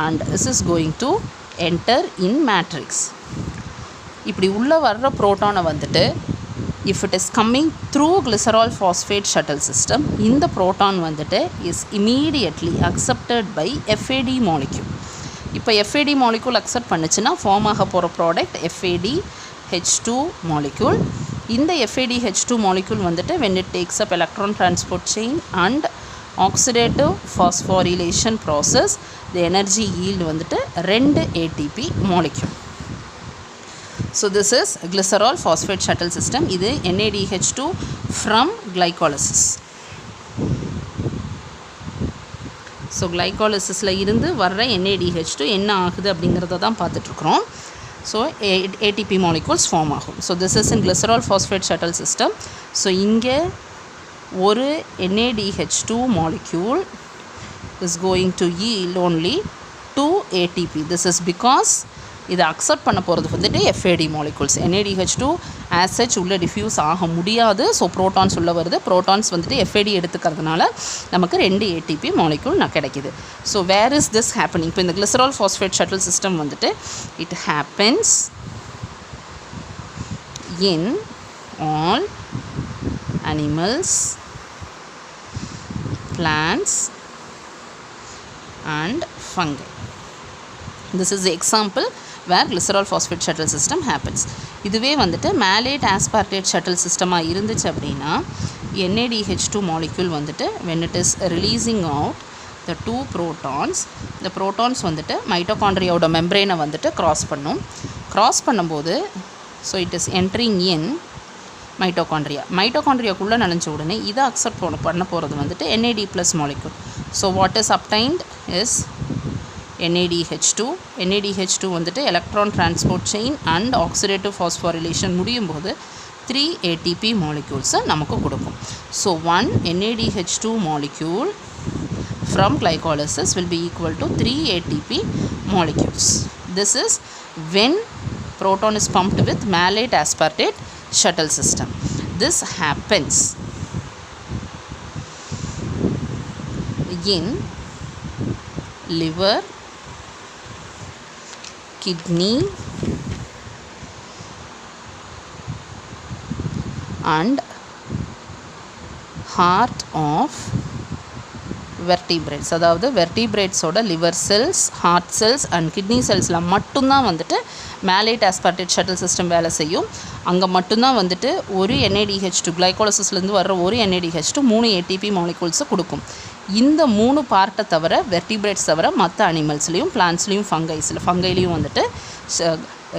and this is going to enter in matrix. இப்படி உள்ள வர்ற புரோட்டானை வந்துட்டு if it is coming through glycerol phosphate shuttle system, இந்த proton வந்துட்டு is immediately accepted by FAD molecule. இப்போ FAD molecule accept பண்ணுச்சுன்னா form ஆக போகிற ப்ராடக்ட் FADH2 molecule. இந்த FADH2 molecule வந்துட்டு when it takes up electron transport chain and oxidative phosphorylation process, the energy yield வந்துட்டு 2 ATP molecule. So this is glycerol phosphate shuttle system. இது NADH2 from glycolysis. So glycolysisல இருந்து வர்ற NADH2 என்ன ஆகுது அப்படிங்கிறத தான் பார்த்துட்ருக்குறோம். So ATP molecules form ஆகும். So this is in glycerol phosphate shuttle system. So இங்கே ஒரு NADH2 molecule is going to yield only 2 ATP. This is because இதை அக்செப்ட் பண்ண போகிறது வந்துட்டு FAD molecules. NADH2 as such உள்ளே டிஃப்யூஸ் ஆக முடியாது. ஸோ ப்ரோட்டான்ஸ் உள்ளே வருது. ப்ரோட்டான்ஸ் வந்துட்டு FAD எடுத்துக்கிறதுனால நமக்கு 2 ATP molecule கிடைக்குது. So where is this happening? இப்போ இந்த glycerol phosphate shuttle system வந்துட்டு it happens in all animals, plants and fungi. This is the example where glycerol phosphate shuttle system happens. இதுவே வந்துட்டு malate aspartate shuttle system-ஆக இருந்துச்சு அப்படின்னா NADH2 molecule வந்துட்டு when it is releasing out the 2 protons, the protons வந்துட்டு மைட்டோகாண்ட்ரியாவோட மெம்பரேனை வந்துட்டு cross பண்ணும்போது so it is entering in மைட்டோகாண்ட்ரியாக்குள்ளே நினச்ச உடனே இதை அக்செப்ட் பண்ண போகிறது வந்துட்டு NAD plus molecule. So what is obtained is NADH2 வந்துட்டு electron transport chain and oxidative phosphorylation முடியும் போது 3 ATP molecules நமக்கு கொடுக்கும். So 1 NADH2 molecule from glycolysis will be equal to 3 ATP molecules. This is when proton is pumped with malate aspartate shuttle system. This happens in liver, kidney and heart of vertebrates. அதாவது வெர்டிபிரேட்ஸோட liver cells, heart cells and kidney செல்ஸில் மட்டும்தான் வந்துட்டு malate aspartate shuttle system வேலை செய்யும். அங்கே மட்டும்தான் வந்துட்டு ஒரு NADH2 கிளைகோலிசிஸ்லேருந்து வர்ற ஒரு NADH2 3 ATP மாலிகூல்ஸை கொடுக்கும். இந்த 3 பார்ட்டை தவிர வெர்டிபிரேட்ஸ் தவிர மற்ற அனிமல்ஸ்லேயும் பிளான்ட்ஸ்லேயும் ஃபங்கைலையும் வந்துட்டு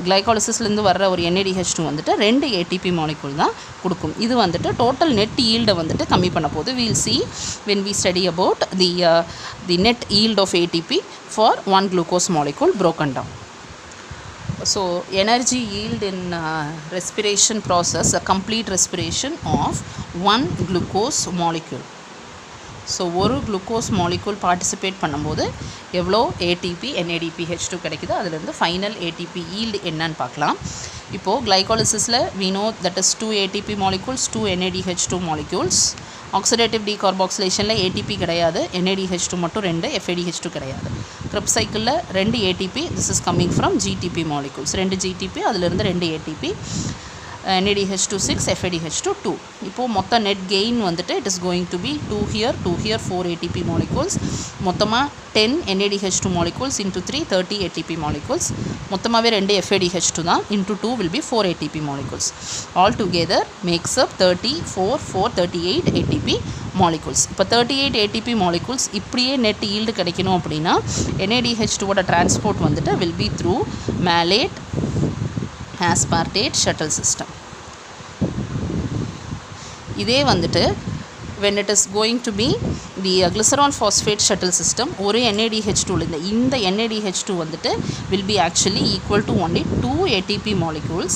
கிளைகாலிசிஸ்லேருந்து வர்ற ஒரு NADH2 வந்துட்டு 2 ATP மாலிகூல் தான் கொடுக்கும். இது வந்துட்டு டோட்டல் நெட் ஈல்டை வந்துட்டு கம்மி பண்ண போது we'll see when we study about the net yield of ATP for 1 glucose molecule broken down. So energy yield in respiration process, a complete respiration of 1 glucose molecule. So ஒரு glucose molecule participate பண்ணும்போது எவ்வளோ ATP NADPH2 கிடைக்குது, அதுலேருந்து final ATP yield என்னன்னு பார்க்கலாம். இப்போது கிளைகாலிசிஸில் we know that is 2 ATP molecules, 2 NADH2 molecules. Oxidative decarboxylationல ATP கிடையாது, NADH2 மட்டும் 2, FADH2 கிடையாது. கிரிப் சைக்கிளில் 2 ATP, this is coming from GTP molecules, 2 GTP அதிலிருந்து 2 ATP, NADH2 6, FADH2 2. இப்போது மொத்த நெட் கெயின் வந்துட்டு it is going to be 2 here 4 ATP molecules. மொத்தமாக 10 NADH2 molecules into 3 30 ATP molecules. மொத்தமாகவே 2 FADH2 தான், into 2 will be 4 ATP molecules. All together makes up 38 ATP molecules. இப்போ 38 ATP molecules இப்படியே net yield கிடைக்கணும் அப்படின்னா NADH2ஓட transport வந்துட்டு will be through malate aspartate shuttle system. இதே வந்துட்டு when it is going to be the glycerol phosphate shuttle system ஒரு NADH2 இந்த NADH2 வந்துட்டு will be actually equal to only 2 ATP molecules.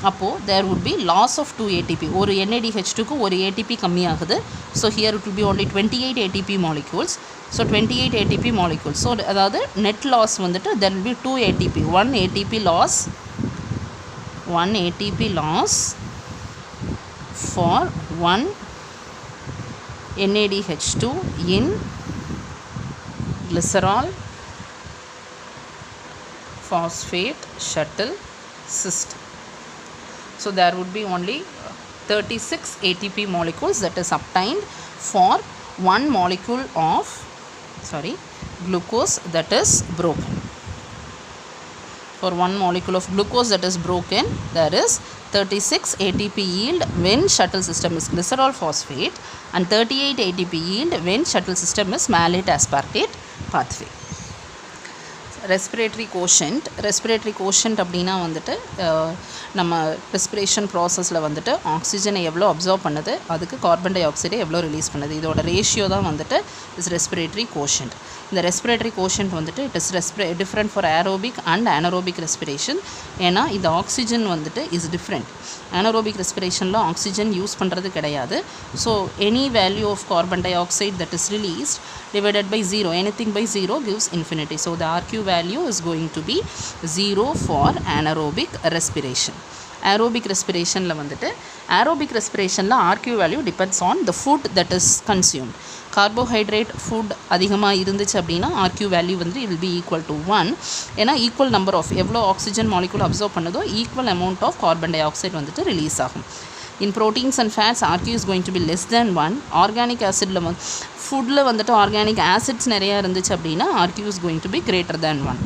அப்போது there would be loss of 2 ATP. ஒரு NADH2க்கு ஒரு ATP கம்மியாகுது. So here it will be only 28 ATP molecules. So 28 ATP molecules. So அதாவது net loss வந்துட்டு there will be 2 ATP, 1 ATP loss for 1 NADH2 in glycerol phosphate shuttle system. So there would be only 36 ATP molecules that is obtained for one molecule of glucose that is broken. For one molecule of glucose that is broken, there is 36 ATP yield when shuttle system is glycerol phosphate and 38 ATP yield when shuttle system is malate aspartate pathway. Respiratory quotient அப்படினா வந்துட்டு நம்ம respiration ப்ராசஸில் வந்துட்டு ஆக்சிஜனை எவ்வளோ observe பண்ணுது, அதுக்கு carbon tie ஆக்சைடை எவ்வளோ ரிலீஸ் பண்ணுது, இதோட ரேஷியோ தான் வந்துட்டு இஸ் ரெஸ்பிரேட்டரி கோஷன்ட். இந்த ரெஸ்பிரேட்டரி கோஷன்ட் வந்துட்டு it is different for aerobic and anaerobic respiration. ஏன்னா இந்த ஆக்சிஜன் வந்துட்டு இஸ் டிஃப்ரெண்ட். அனரோபிக் ரெஸ்பிரேஷனில் ஆக்சிஜன் யூஸ் பண்ணுறது கிடையாது. So any value of carbon dioxide that is released divided by 0, anything by 0 gives infinity. So the RQ value is going to be 0 for anaerobic respiration. Aerobic respiration la vandute aerobic respiration la RQ value depends on the food that is consumed. Carbohydrate food அதிகமாக இருந்துச்சு அப்படின்னா RQ value வந்து it will be equal to 1. ஏன்னா equal number of எவ்வளோ oxygen molecule absorb பண்ணதோ equal amount of carbon dioxide வந்துட்டு release ஆகும். In proteins and fats RQ is going to be less than 1. Organic acid la ஃபுட்டில் வந்துட்டு organic acids நிறையா இருந்துச்சு அப்படின்னா RQ is going to be greater than 1.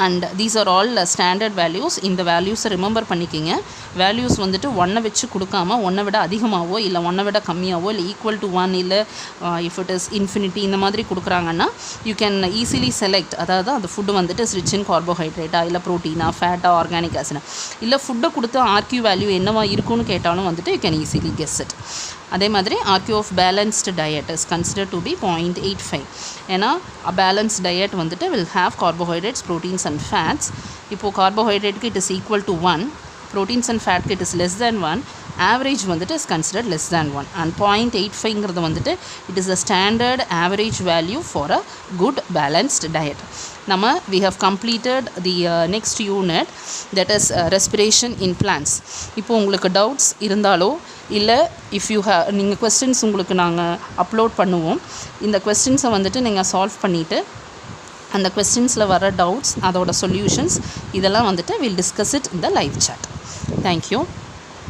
and these are all standard values. இந்த வேல்யூஸை remember பண்ணிக்கிங்க. Values வந்துட்டு 1 வச்சு கொடுக்காம 1 விட அதிகமாகவோ இல்லை 1 விட கம்மியாகவோ இல்லை ஈக்குவல் டு 1 இல்லை இஃப் இட் இஸ் இன்ஃபினிட்டி இந்த மாதிரி கொடுக்குறாங்கன்னா யூ கேன் ஈஸிலி செலக்ட். அதாவது அந்த ஃபுட்டு வந்துட்டு ரிச் இன் கார்போஹைட்ரேட்டா இல்லை ப்ரோட்டீனா ஃபேட்டா ஆர்கானிக் ஆசிடா இல்லை ஃபுட்டை கொடுத்து RQ வேல்யூ என்னவா இருக்குன்னு கேட்டாலும் வந்துட்டு you can easily guess it. அதே மாதிரி RQ of balanced diet is consider to be 0.85. ஏன்னா பேலன்ஸ் டயட் வந்துட்டு will have carbohydrates proteins and fats. இப்போது கார்போஹைட்ரேட்டுக்கு it is equal to 1, proteins and ஃபேட்க்கு it is less than 1, average வந்துட்டு is considered less than 1 and 0.85ங்கிறது வந்துட்டு it is a standard average value for a good balanced diet. நம்ம we have completed the next unit, that is respiration in plants. இப்போ உங்களுக்கு doubts இருந்தாலோ இல்லை if you நீங்கள் questions உங்களுக்கு நாங்கள் அப்லோட் பண்ணுவோம். இந்த கொஸ்டின்ஸை வந்துட்டு நீங்கள் சால்வ் பண்ணிவிட்டு அந்த கொஸ்டின்ஸில் வர டவுட்ஸ் அதோட சொல்யூஷன்ஸ் இதெல்லாம் வந்துட்டு will discuss it in the live chat. Thank you.